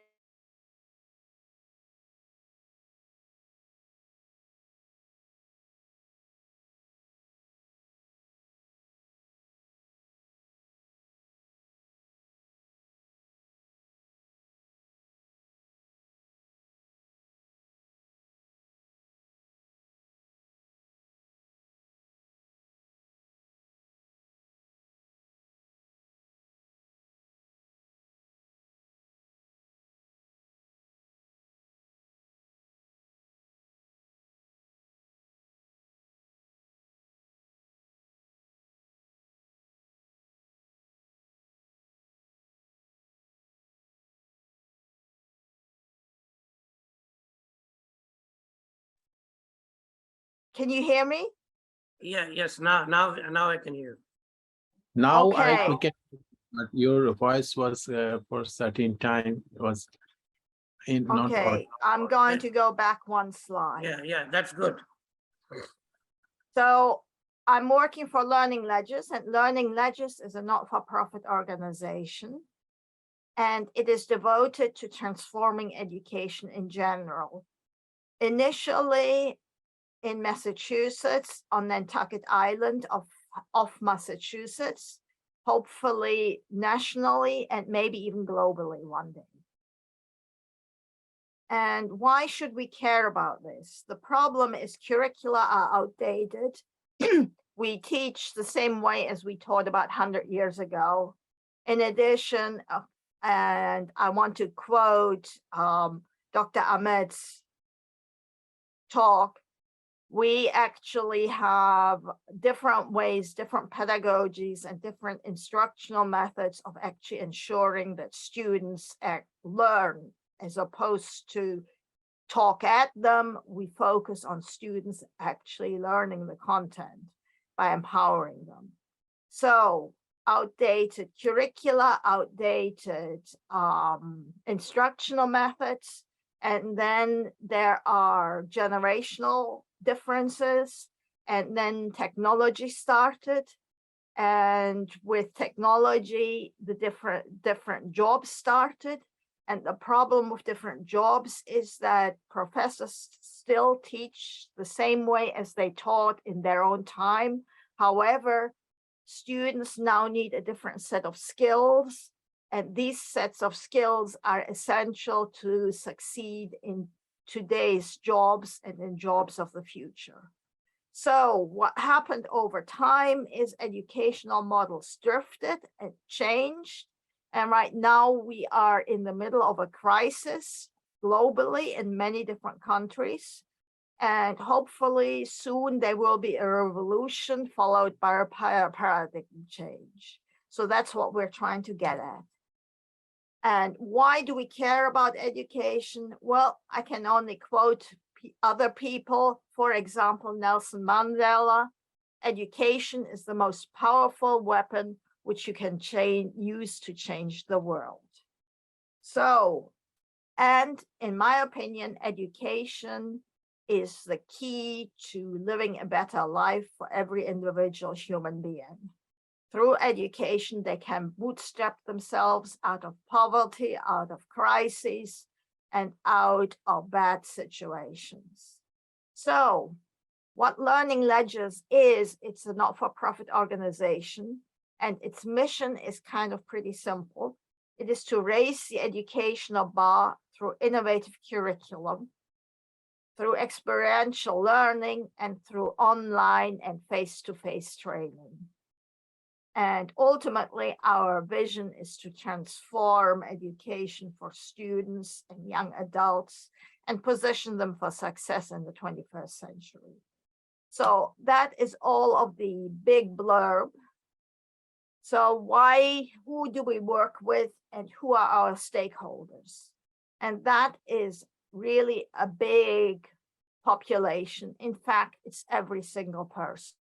Can you hear me? Yeah, yes, now I can hear. Now Okay. we can, but your voice was for a certain time was in not Okay, I'm going to go back one slide. Yeah, that's good. So I'm working for Learning Ledgers, and Learning Ledgers is a not-for-profit organization. And it is devoted to transforming education in general. Initially in Massachusetts, on Nantucket Island of Massachusetts, hopefully nationally and maybe even globally one day. And why should we care about this? The problem is curricula are outdated. We teach the same way as we taught about 100 years ago. In addition, and I want to quote Dr. Ahmed's talk, we actually have different ways, different pedagogies, and different instructional methods of actually ensuring that students learn, as opposed to talk at them. We focus on students actually learning the content by empowering them. So outdated curricula, outdated instructional methods, and then there are generational differences, and then technology started. And with technology, the different jobs started. And the problem with different jobs is that professors still teach the same way as they taught in their own time. However, students now need a different set of skills, and these sets of skills are essential to succeed in today's jobs and in jobs of the future. So what happened over time is educational models drifted and changed. And right now we are in the middle of a crisis globally in many different countries. And hopefully soon there will be a revolution followed by a paradigm change. So that's what we're trying to get at. And why do we care about education? Well, I can only quote other people. For example, Nelson Mandela: education is the most powerful weapon which you can use to change the world. So, and in my opinion, education is the key to living a better life for every individual human being. Through education, they can bootstrap themselves out of poverty, out of crises, and out of bad situations. So What Learning Ledgers is, it's a not-for-profit organization, and its mission is kind of pretty simple. It is to raise the educational bar through innovative curriculum, through experiential learning, and through online and face-to-face training. And ultimately, our vision is to transform education for students and young adults and position them for success in the 21st century. So that is all of the big blurb. So who do we work with and who are our stakeholders? And that is really a big population. In fact, it's every single person.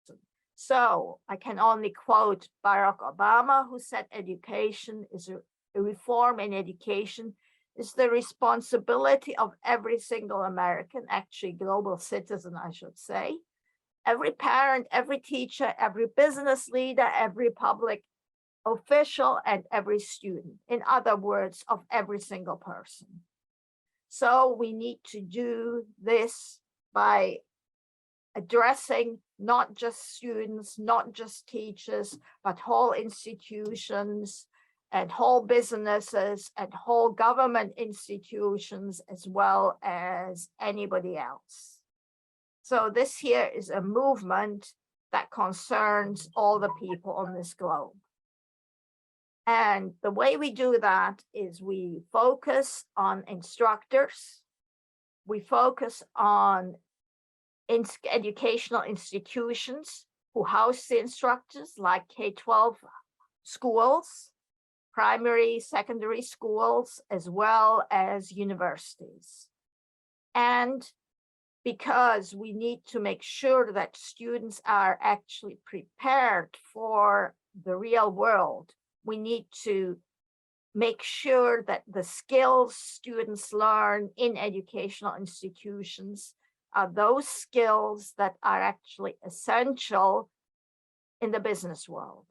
So I can only quote Barack Obama, who said education is a reform in education is the responsibility of every single American, actually global citizen, I should say. Every parent, every teacher, every business leader, every public official, and every student. In other words, of every single person. So we need to do this by addressing not just students, not just teachers, but whole institutions and whole businesses and whole government institutions, as well as anybody else. So this here is a movement that concerns all the people on this globe. And the way we do that is we focus on instructors, we focus on educational institutions who house the instructors, like K-12 schools, primary, secondary schools, as well as universities. And because we need to make sure that students are actually prepared for the real world, we need to make sure that the skills students learn in educational institutions are those skills that are actually essential in the business world.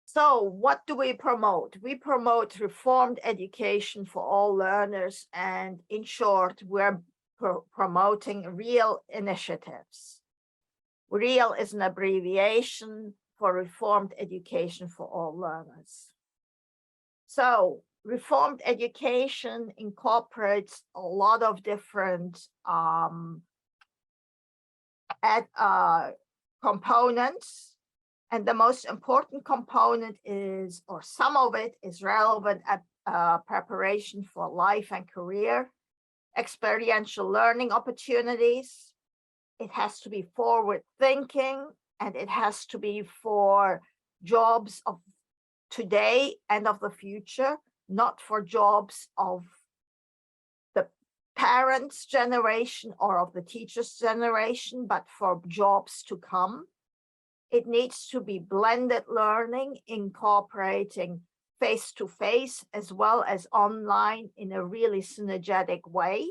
So what do we promote? We promote reformed education for all learners, and in short, we're promoting REAL initiatives. REAL is an abbreviation for Reformed Education for All Learners. So reformed education incorporates a lot of different components. And the most important component is, or some of it is relevant at preparation for life and career, experiential learning opportunities. It has to be forward thinking, and it has to be for jobs of today and of the future, not for jobs of the parents' generation or of the teachers' generation, but for jobs to come. It needs to be blended learning, incorporating face-to-face as well as online in a really synergetic way.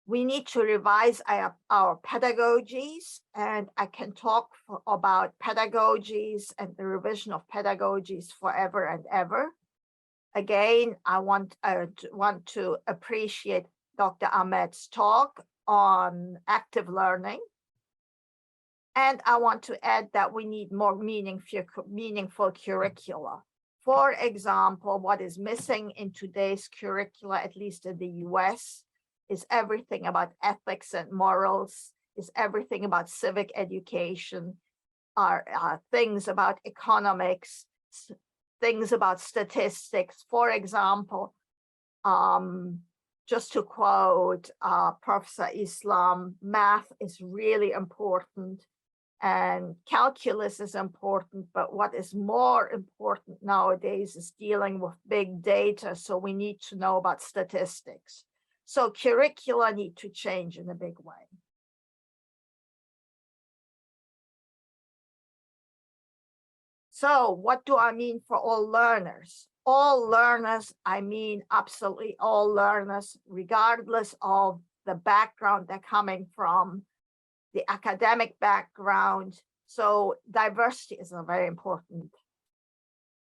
We need to revise our pedagogies, and I can talk about pedagogies and the revision of pedagogies forever and ever. Again, I want to appreciate Dr. Ahmed's talk on active learning. And I want to add that we need more meaningful curricula. For example, what is missing in today's curricula, at least in the US, is everything about ethics and morals, is everything about civic education, are things about economics, things about statistics. For example, just to quote Professor Islam, math is really important and calculus is important, but what is more important nowadays is dealing with big data, so we need to know about statistics. So curricula need to change in a big way. So what do I mean for all learners? All learners, I mean absolutely all learners, regardless of the background they're coming from, the academic background. So diversity is a very important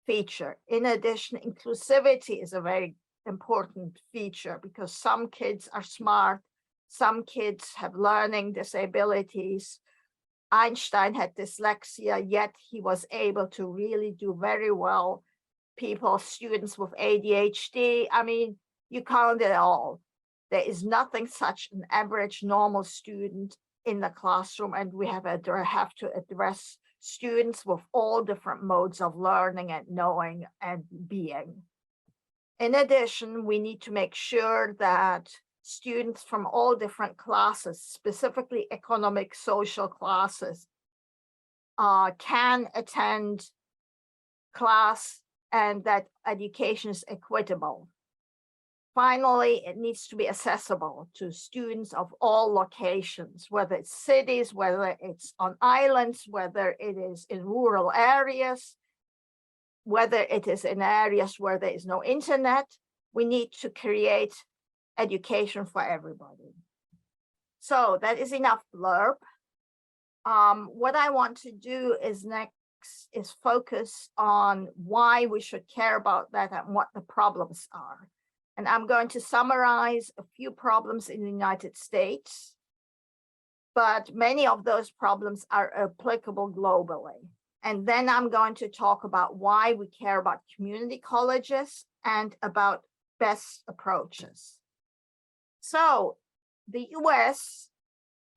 feature. In addition, inclusivity is a very important feature because some kids are smart, some kids have learning disabilities. Einstein had dyslexia, yet he was able to really do very well. Students with ADHD, I mean, you count it all. There is nothing such an average normal student in the classroom, and we have to address students with all different modes of learning and knowing and being. In addition, we need to make sure that students from all different classes, specifically economic, social classes, can attend class and that education is equitable. Finally, it needs to be accessible to students of all locations, whether it's cities, whether it's on islands, whether it is in rural areas, whether it is in areas where there is no internet. We need to create education for everybody. So that is enough blurb. What I want to do is next is focus on why we should care about that and what the problems are. And I'm going to summarize a few problems in the United States, but many of those problems are applicable globally. And then I'm going to talk about why we care about community colleges and about best approaches. So the US,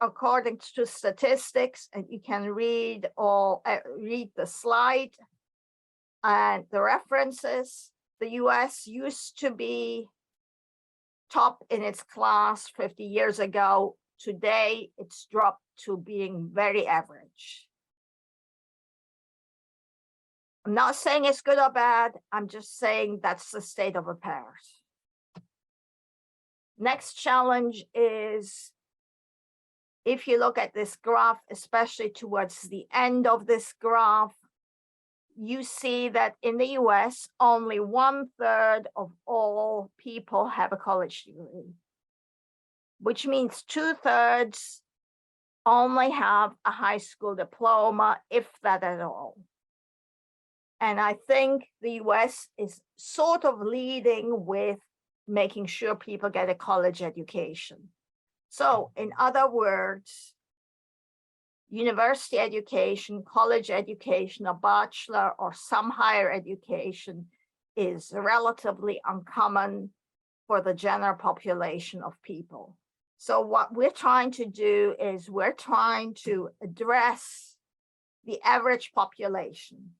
according to statistics, and you can read the slide and the references, the US used to be top in its class 50 years ago. Today, it's dropped to being very average. I'm not saying it's good or bad. I'm just saying that's the state of affairs. Next challenge is, if you look at this graph, especially towards the end of this graph, you see that in the US, only 1/3 of all people have a college degree, which means 2/3 only have a high school diploma, if that at all. And I think the US is sort of leading with making sure people get a college education. So in other words, university education, college education, a bachelor or some higher education is relatively uncommon for the general population of people. So what we're trying to do is we're trying to address the average population.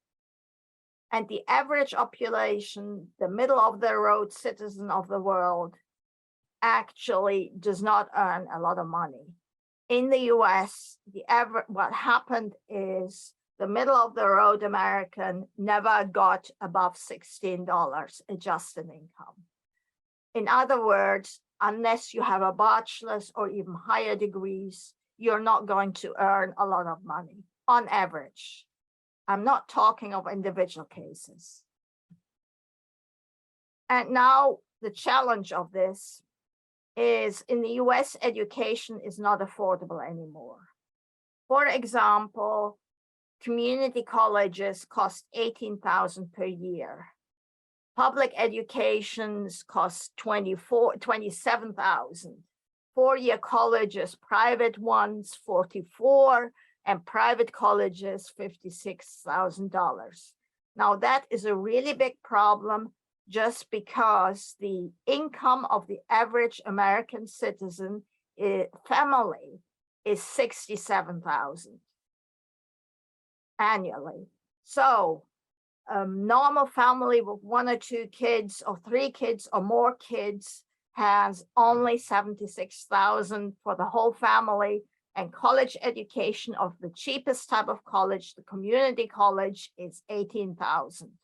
And the average population, the middle of the road citizen of the world, actually does not earn a lot of money. In the US, what happened is the middle of the road American never got above $16 adjusted income. In other words, unless you have a bachelor's or even higher degrees, you're not going to earn a lot of money on average. I'm not talking of individual cases. And now the challenge of this is in the US, education is not affordable anymore. For example, community colleges cost $18,000 per year. Public educations cost $27,000. Four-year colleges, private ones, $44,000, and private colleges, $56,000. Now that is a really big problem just because the income of the average American citizen family is $67,000 annually. So a normal family with 1 or 2 kids or 3 kids or more kids has only $76,000 for the whole family, and college education of the cheapest type of college, the community college, is $18,000.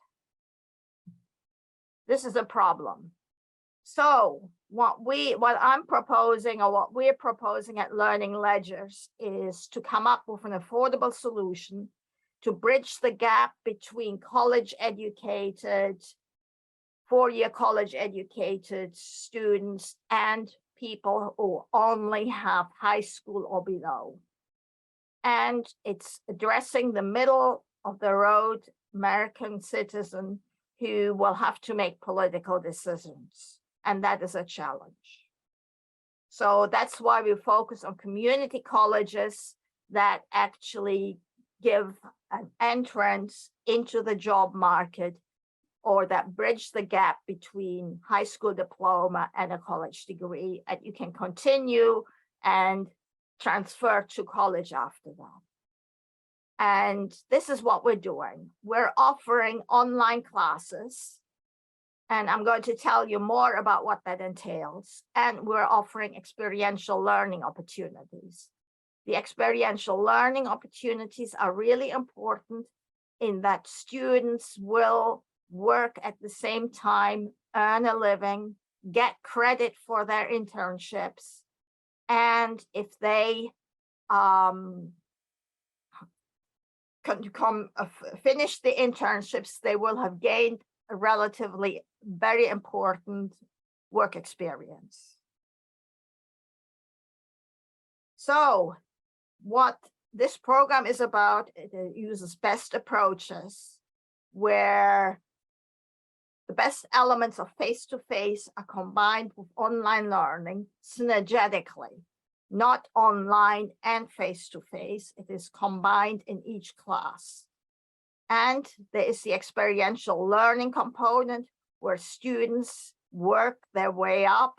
This is a problem. So what I'm proposing, or what we're proposing at Learning Ledgers, is to come up with an affordable solution to bridge the gap between college educated, 4-year college educated students and people who only have high school or below. And it's addressing the middle of the road American citizen who will have to make political decisions, and that is a challenge. So that's why we focus on community colleges that actually give an entrance into the job market, or that bridge the gap between high school diploma and a college degree, and you can continue and transfer to college after that. And this is what we're doing. We're offering online classes, and I'm going to tell you more about what that entails. And we're offering experiential learning opportunities. The experiential learning opportunities are really important in that students will work at the same time, earn a living, get credit for their internships. And if they finish the internships, they will have gained a relatively very important work experience. So what this program is about, it uses best approaches where the best elements of face-to-face are combined with online learning synergetically, not online and face-to-face. It is combined in each class. And there is the experiential learning component where students work their way up,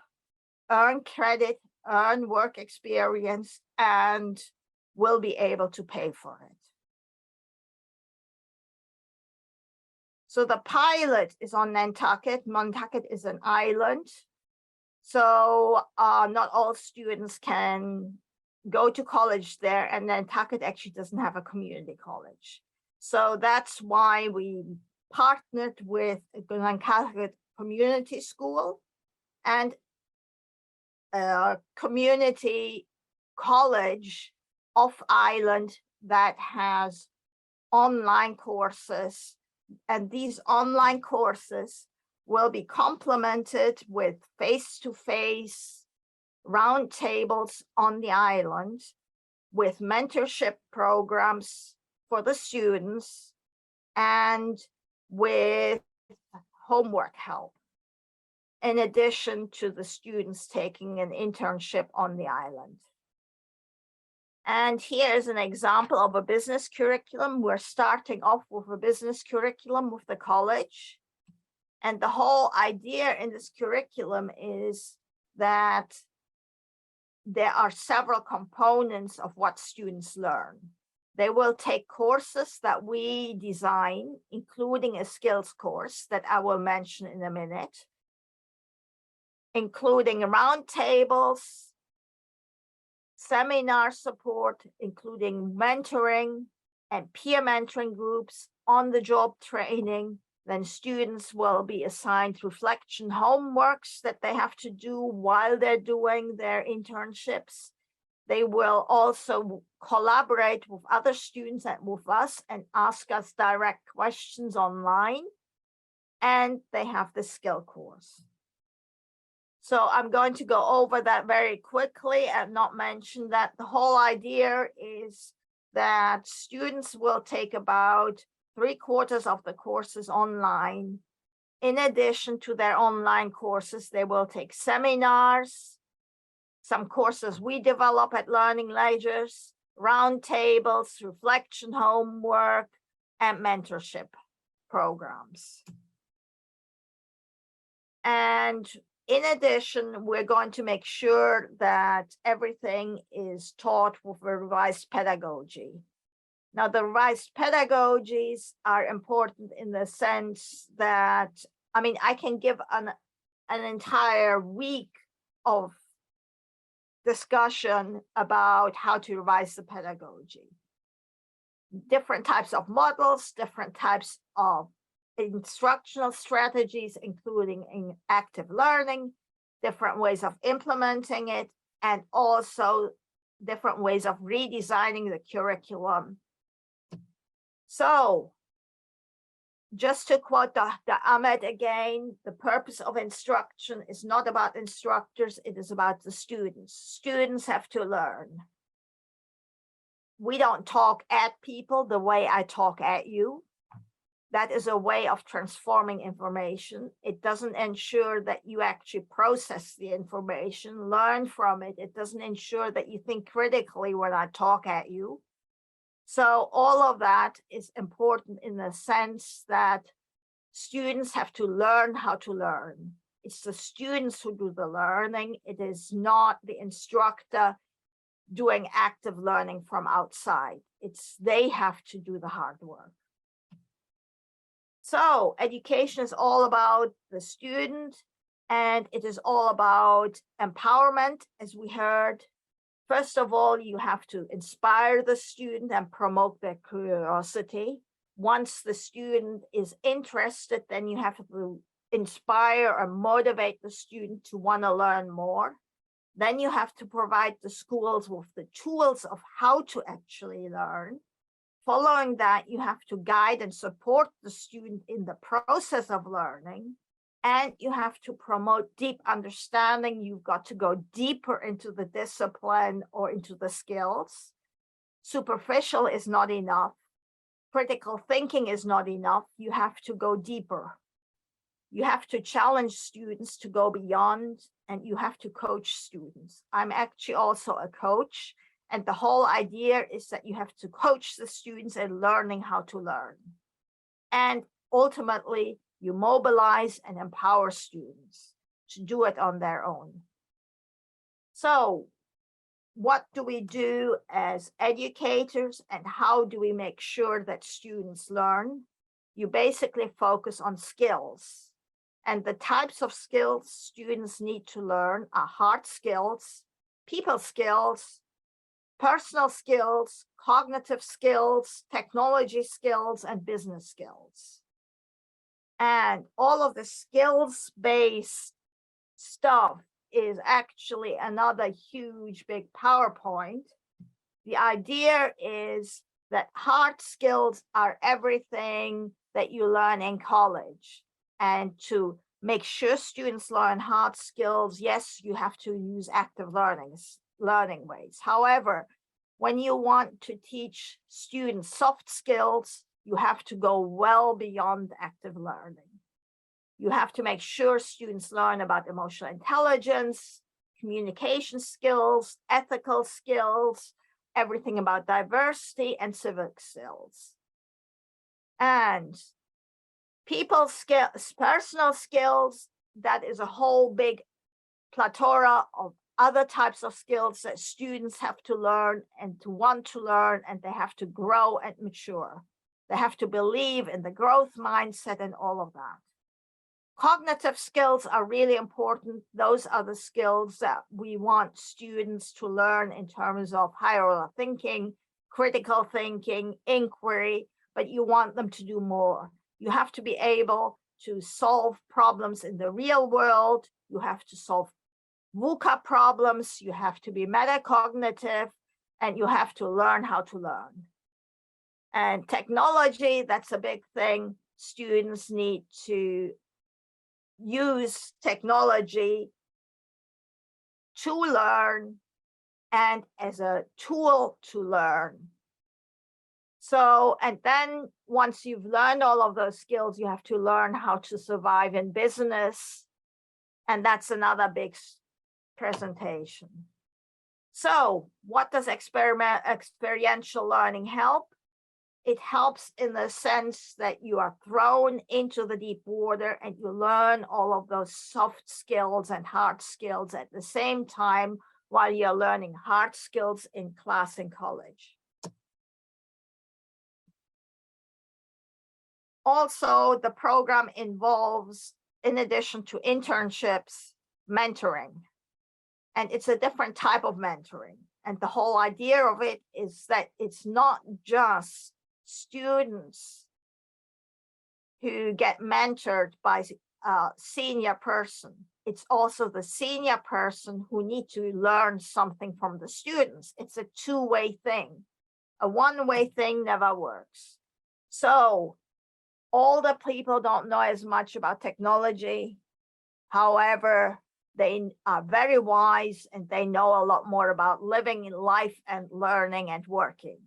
earn credit, earn work experience, and will be able to pay for it. So the pilot is on Nantucket. Nantucket is an island. So not all students can go to college there, and Nantucket actually doesn't have a community college. So that's why we partnered with Nantucket Community School and a community college off island that has online courses. And these online courses will be complemented with face-to-face roundtables on the island with mentorship programs for the students and with homework help, in addition to the students taking an internship on the island. And here's an example of a business curriculum. We're starting off with a business curriculum with the college. And the whole idea in this curriculum is that there are several components of what students learn. They will take courses that we design, including a skills course that I will mention in a minute, including roundtables, seminar support, including mentoring and peer mentoring groups, on-the-job training. Then students will be assigned reflection homeworks that they have to do while they're doing their internships. They will also collaborate with other students and with us and ask us direct questions online. And they have the skill course. So I'm going to go over that very quickly and not mention that the whole idea is that students will take about 3/4 of the courses online. In addition to their online courses, they will take seminars, some courses we develop at Learning Ledgers, roundtables, reflection homework, and mentorship programs. And in addition, we're going to make sure that everything is taught with a revised pedagogy. Now, the revised pedagogies are important in the sense that, I mean, I can give an entire week of discussion about how to revise the pedagogy. Different types of models, different types of instructional strategies, including in active learning, different ways of implementing it, and also different ways of redesigning the curriculum. So just to quote Dr. Ahmed again, the purpose of instruction is not about instructors, it is about the students. Students have to learn. We don't talk at people the way I talk at you. that is a way of transforming information. It doesn't ensure that you actually process the information, learn from it. It doesn't ensure that you think critically when I talk at you. So all of that is important in the sense that students have to learn how to learn. It's the students who do the learning. It is not the instructor doing active learning from outside. They have to do the hard work. So education is all about the student, and it is all about empowerment, as we heard. First of all, you have to inspire the student and promote their curiosity. Once the student is interested, then you have to inspire or motivate the student to want to learn more. Then you have to provide the schools with the tools of how to actually learn. Following that, you have to guide and support the student in the process of learning. And you have to promote deep understanding. You've got to go deeper into the discipline or into the skills. Superficial is not enough. Critical thinking is not enough. You have to go deeper. You have to challenge students to go beyond, and you have to coach students. I'm actually also a coach, and the whole idea is that you have to coach the students in learning how to learn. And ultimately, you mobilize and empower students to do it on their own. So what do we do as educators, and how do we make sure that students learn? You basically focus on skills. And the types of skills students need to learn are hard skills, people skills, personal skills, cognitive skills, technology skills, and business skills. And all of the skills-based stuff is actually another huge big PowerPoint. The idea is that hard skills are everything that you learn in college. And to make sure students learn hard skills, yes, you have to use active learning ways. However, when you want to teach students soft skills, you have to go well beyond active learning. You have to make sure students learn about emotional intelligence, communication skills, ethical skills, everything about diversity and civic skills. And people skills, personal skills, that is a whole big plethora of other types of skills that students have to learn and to want to learn, and they have to grow and mature. They have to believe in the growth mindset and all of that. Cognitive skills are really important. Those are the skills that we want students to learn in terms of higher order thinking, critical thinking, inquiry, but you want them to do more. You have to be able to solve problems in the real world. You have to solve VUCA problems. You have to be metacognitive, and you have to learn how to learn. And technology, that's a big thing. Students need to use technology to learn and as a tool to learn. So, and then once you've learned all of those skills, you have to learn how to survive in business. And that's another big presentation. So what does experiential learning help? It helps in the sense that you are thrown into the deep water and you learn all of those soft skills and hard skills at the same time while you're learning hard skills in class and college. Also, the program involves, in addition to internships, mentoring. And it's a different type of mentoring. And the whole idea of it is that it's not just students who get mentored by a senior person. It's also the senior person who need to learn something from the students. It's a two-way thing. A one-way thing never works. So older people don't know as much about technology. However, they are very wise and they know a lot more about living in life and learning and working.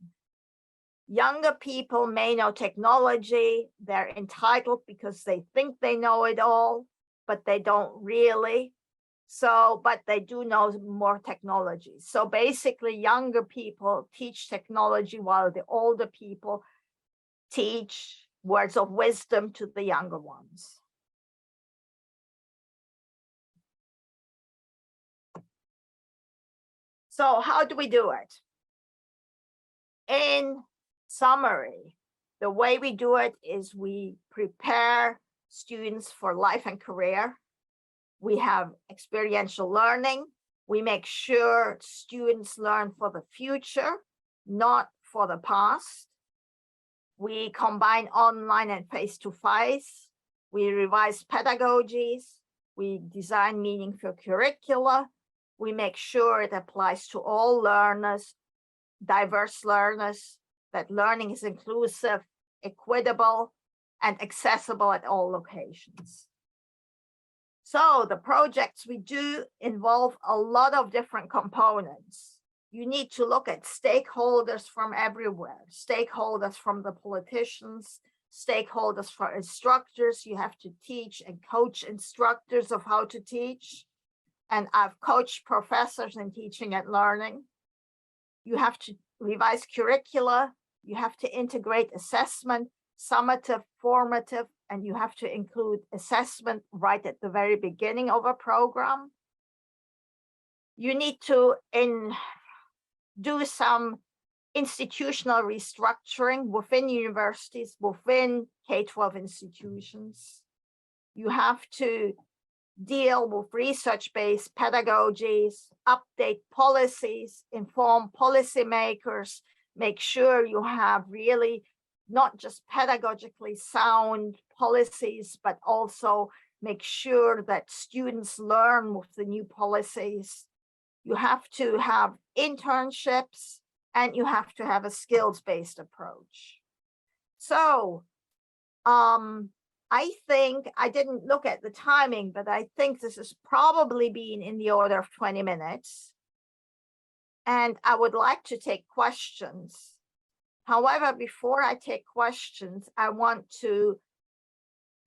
Younger people may know technology, they're entitled because they think they know it all, but they don't really. So, but they do know more technology. So basically, younger people teach technology while the older people teach words of wisdom to the younger ones. So how do we do it? In summary, the way we do it is we prepare students for life and career. We have experiential learning. We make sure students learn for the future, not for the past. We combine online and face-to-face. We revise pedagogies. We design meaningful curricula. We make sure it applies to all learners, diverse learners, that learning is inclusive, equitable, and accessible at all locations. So the projects we do involve a lot of different components. You need to look at stakeholders from everywhere, stakeholders from the politicians, stakeholders for instructors. You have to teach and coach instructors of how to teach. And I've coached professors in teaching and learning. You have to revise curricula. You have to integrate assessment, summative, formative, and you have to include assessment right at the very beginning of a program. You need to do some institutional restructuring within universities, within K-12 institutions. You have to deal with research-based pedagogies, update policies, inform policymakers, make sure you have really not just pedagogically sound policies, but also make sure that students learn with the new policies. You have to have internships and you have to have a skills-based approach. So I think, I didn't look at the timing, but I think this has probably been in the order of 20 minutes. And I would like to take questions. However, before I take questions, I want to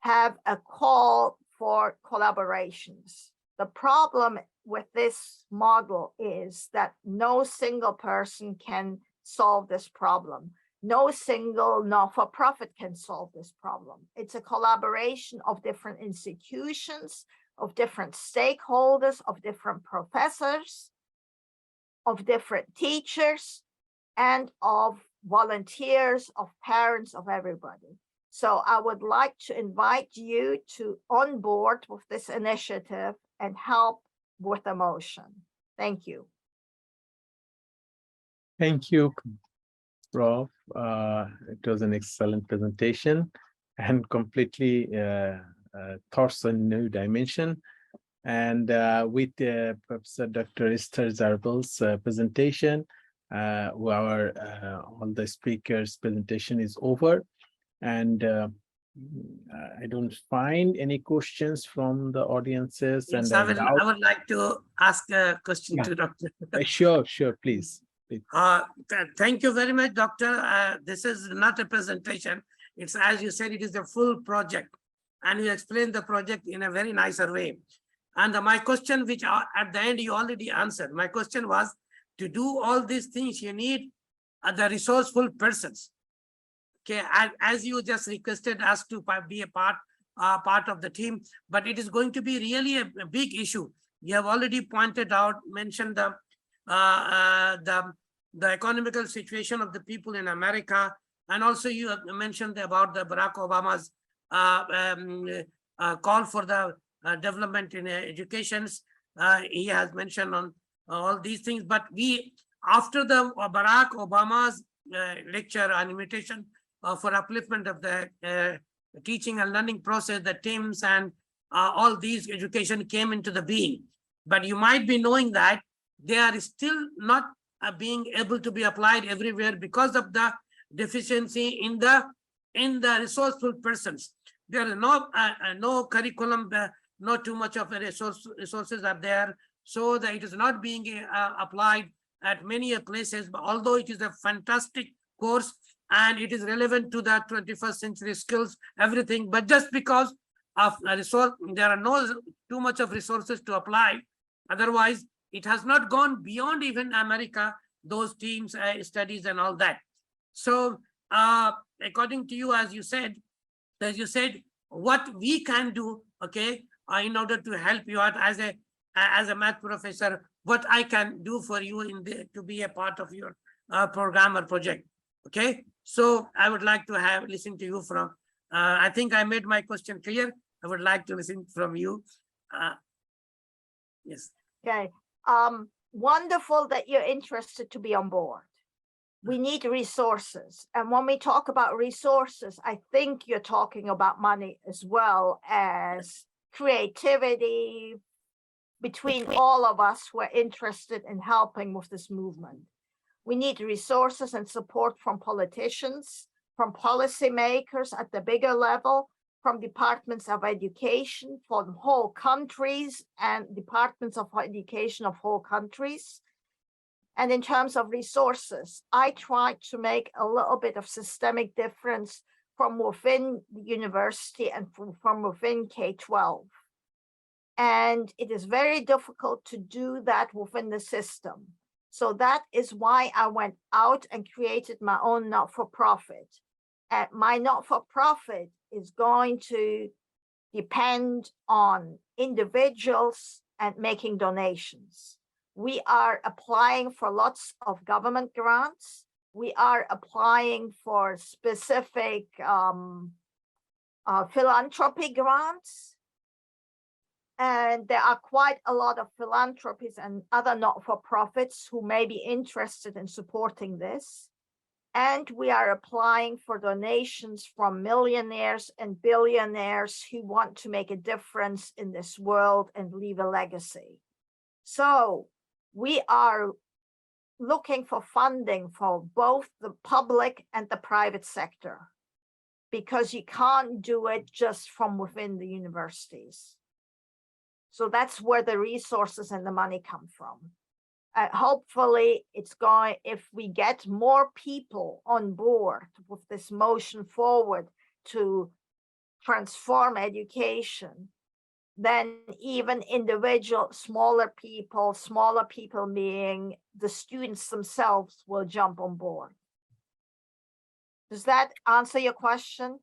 have a call for collaborations. The problem with this model is that no single person can solve this problem. No single not-for-profit can solve this problem. It's a collaboration of different institutions, of different stakeholders, of different professors, of different teachers, and of volunteers, of parents, of everybody. So I would like to invite you to on board with this initiative and help with the motion. Thank you. Thank you, Prof. It was an excellent presentation and completely thoughts on new dimension. And with Professor Dr. Esther Zarbel's presentation, all the speakers' presentation is over. And I don't find any questions from the audiences. Yes, and I would like to ask a question to Dr. Sure, please. Thank you very much, Doctor. This is not a presentation. It's, as you said, it is a full project. And you explained the project in a very nicer way. And my question, which at the end you already answered, my question was, to do all these things, you need the resourceful persons. Okay, as you just requested us to be a part of the team, but it is going to be really a big issue. You have already pointed out, mentioned the economical situation of the people in America, and also you have mentioned about the Barack Obama's call for the development in education. He has mentioned on all these things, but after the Barack Obama's lecture and invitation for upliftment of the teaching and learning process, the TIMSS and all these education came into the being. But you might be knowing that they are still not being able to be applied everywhere because of the deficiency in the resourceful persons. There are no curriculum, not too much of a resources are there, so that it is not being applied at many places. But although it is a fantastic course, and it is relevant to the 21st century skills, everything. But just because of a resource, there are no too much of resources to apply. Otherwise, it has not gone beyond even America, those teams, studies and all that. So according to you, as you said, what we can do, okay, in order to help you out as a math professor, what I can do for you to be a part of your program or project. Okay, so I would like to listen to you from. I think I made my question clear. I would like to listen from you. Yes. Okay, wonderful that you're interested to be on board. We need resources. And when we talk about resources, I think you're talking about money as well as creativity between all of us who are interested in helping with this movement. We need resources and support from politicians, from policymakers at the bigger level, from departments of education, from whole countries and departments of education of whole countries. And in terms of resources, I try to make a little bit of systemic difference from within the university and from within K-12. And it is very difficult to do that within the system. So that is why I went out and created my own not-for-profit. And my not-for-profit is going to depend on individuals and making donations. We are applying for lots of government grants. We are applying for specific philanthropy grants. And there are quite a lot of philanthropies and other not-for-profits who may be interested in supporting this. And we are applying for donations from millionaires and billionaires who want to make a difference in this world and leave a legacy. So we are looking for funding for both the public and the private sector, because you can't do it just from within the universities. So that's where the resources and the money come from. Hopefully it's going, if we get more people on board with this motion forward to transform education, then even individual smaller people being the students themselves will jump on board. Does that answer your question?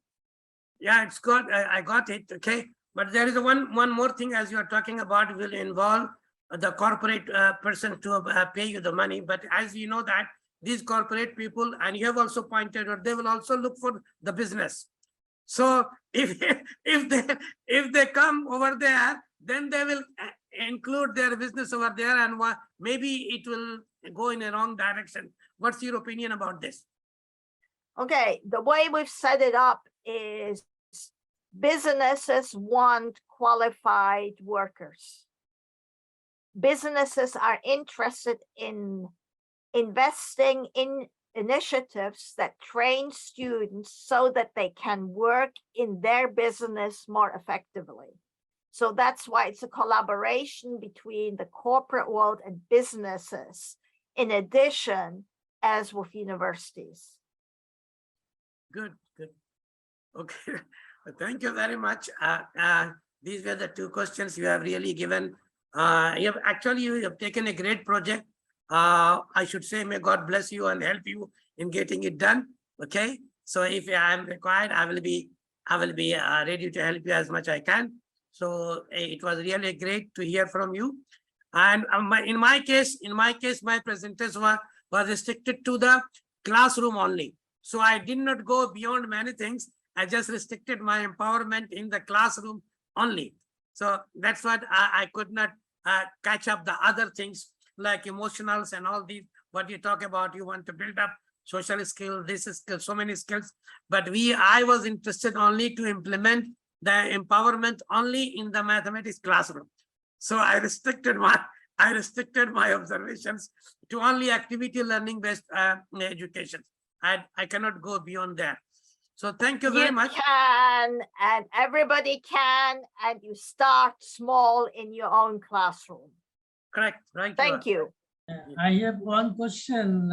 Yeah, it's good. I got it. Okay. But there is one more thing, as you are talking about, will involve the corporate person to pay you the money. But as you know that these corporate people, and you have also pointed out, they will also look for the business. So if they come over there, then they will include their business over there, and maybe it will go in a wrong direction. What's your opinion about this? Okay, the way we've set it up is businesses want qualified workers. Businesses are interested in investing in initiatives that train students so that they can work in their business more effectively. So that's why it's a collaboration between the corporate world and businesses, in addition, as with universities. Good. Okay. Thank you very much. These were the two questions you have really given. You have taken a great project. I should say, may God bless you and help you in getting it done. Okay. So if I am required, I will be ready to help you as much as I can. So it was really great to hear from you. And in my case, my presentation was restricted to the classroom only. So I did not go beyond many things. I just restricted my empowerment in the classroom only. So that's what I could not catch up the other things like emotionals and all these, what you talk about, you want to build up social skills, this skill, so many skills. But I was interested only to implement the empowerment only in the mathematics classroom. So I restricted my observations to only activity learning based education. I cannot go beyond that. So thank you very much. You can, and everybody can, and you start small in your own classroom. Correct. Right. Thank you. I have one question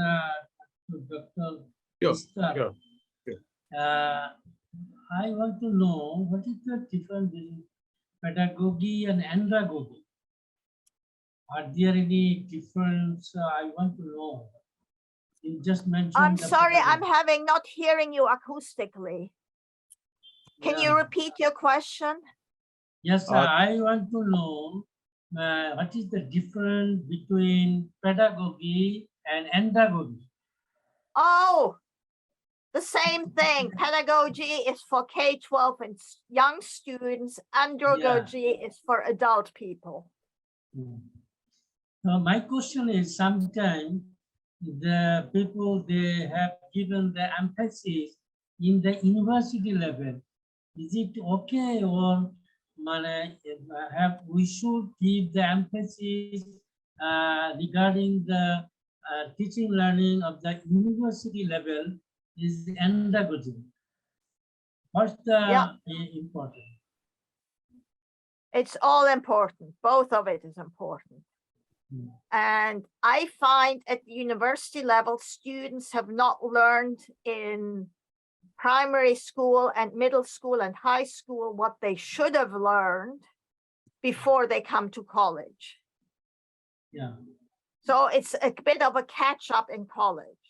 to Dr. Sure, start. sure. I want to know what is the difference between pedagogy and andragogy? Are there any difference? I want to know. You just mentioned. I'm the sorry, I'm pedagogy. having not hearing you acoustically. Can you Yeah. repeat your question? Yes, Uh, I want to know what is the difference between pedagogy and andragogy? Oh, the same thing. Pedagogy is for K-12 and young students. Andragogy is for adult people. So my question is, sometimes the people, they have given the emphasis in the university level. Is it okay, or we should give the emphasis regarding the teaching learning of the university level is andragogy? What's the Yeah. important? It's all important. Both of it is important. Hmm. And I find at the university level, students have not learned in primary school and middle school and high school what they should have learned before they come to college. Yeah, So it's a bit of a catch up in college.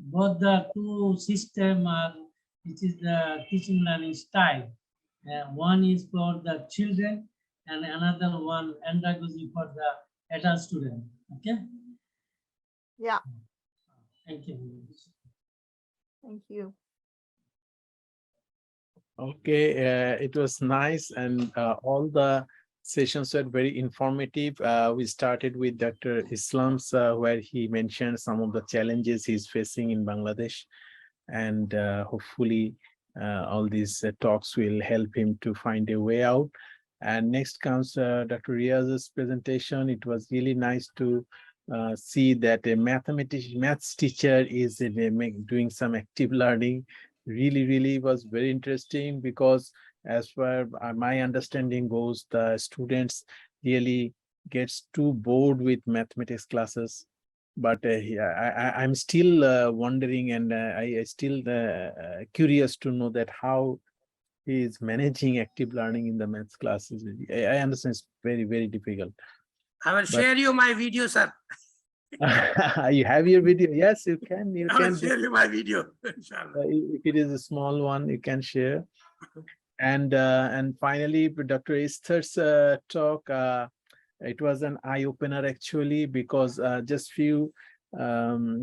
both the two system are, it is the teaching learning style. One is for the children and another one andragogy for the adult student. Okay, Yeah, thank you. thank you. Okay, it was nice, and all the sessions were very informative. We started with Dr. Islam's, where he mentioned some of the challenges he's facing in Bangladesh, and hopefully all these talks will help him to find a way out. And next comes Dr. Riaz's presentation. It was really nice to see that a maths teacher is doing some active learning. Really was very interesting, because as far my understanding goes, the students really gets too bored with mathematics classes. But yeah, I'm still wondering, and I still curious to know that how he is managing active learning in the maths classes. I understand it's very difficult. I will share you my video, sir. You have your video? Yes, you can. You I will can. share you my video. Inshallah. If it is a small one, you can share. And finally, Dr. Esther's talk, it was an eye opener actually, because just few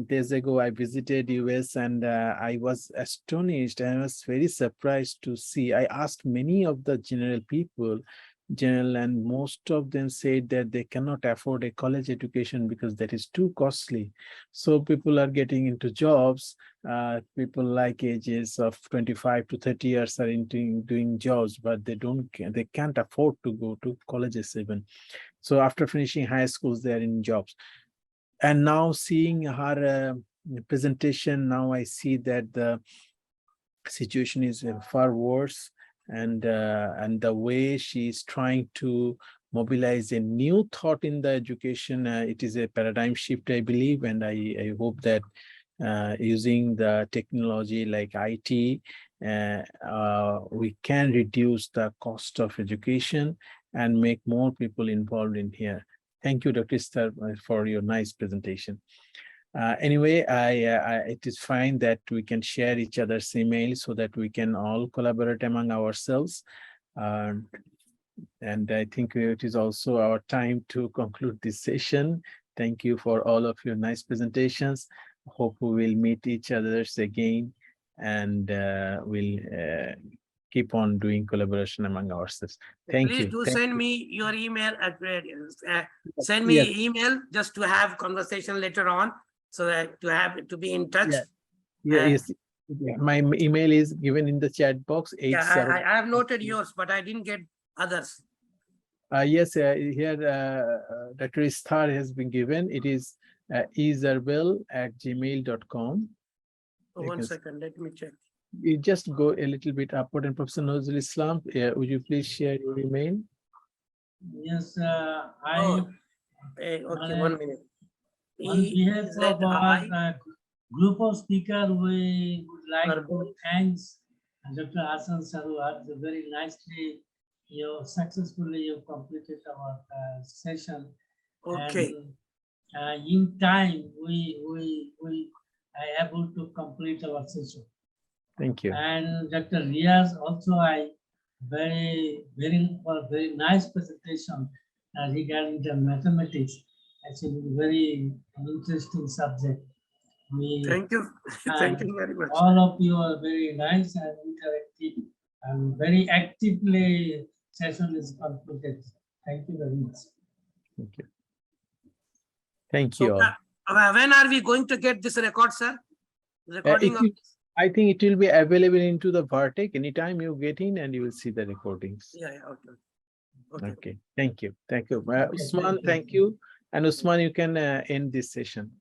days ago I visited US, and I was astonished. I was very surprised to see. I asked many of the general people, and most of them said that they cannot afford a college education because that is too costly. So people are getting into jobs. People like ages of 25 to 30 years are into doing jobs, but they can't afford to go to colleges even. So after finishing high schools, they are in jobs. And now seeing her presentation, now I see that the situation is far worse, and the way she is trying to mobilize a new thought in the education, it is a paradigm shift, I believe, and I hope that using the technology like IT, we can reduce the cost of education and make more people involved in here. Thank you, Dr. Esther, for your nice presentation. Anyway, it is fine that we can share each other's emails so that we can all collaborate among ourselves. And I think it is also our time to conclude this session. Thank you for all of your nice presentations. Hope we will meet each others again, and we'll keep on doing collaboration among ourselves. Thank Please you. do Thank send you. me your email address. Send me Yes. email just to have conversation later on, so that to be in touch. Yeah. Yes. Yeah, my email is given in the chat box. Yeah, I have noted yours, but I didn't get others. Yes, here Dr. Istar has been given. It is ezarbel@gmail.com. One Because- second, let me check. You just go a little bit upward, and Professor Nozul Islam, would you please share your email? Yes, Oh, okay, 1 minute. on behalf of our group of speakers, we would like to Wonderful. thank Dr. Hassan Sarwar. Very nicely, successfully you completed our session. Okay, And in time, we are able to complete our session. Thank you. And Dr. Riaz also, very nice presentation regarding the mathematics. Actually, very interesting subject. thank you. Thank you very much. All of you are very nice and interactive and very actively session is concluded. Thank you very much. Thank you. Thank So, you all. when are we going to get this record, sir? Recording of I think it will be available into the Vertex. Anytime you get in and you will see the recordings. yeah, okay. Okay. Okay. Thank you. Thank you. Okay, Usman, thank you. thank you. And Usman, you can end this session.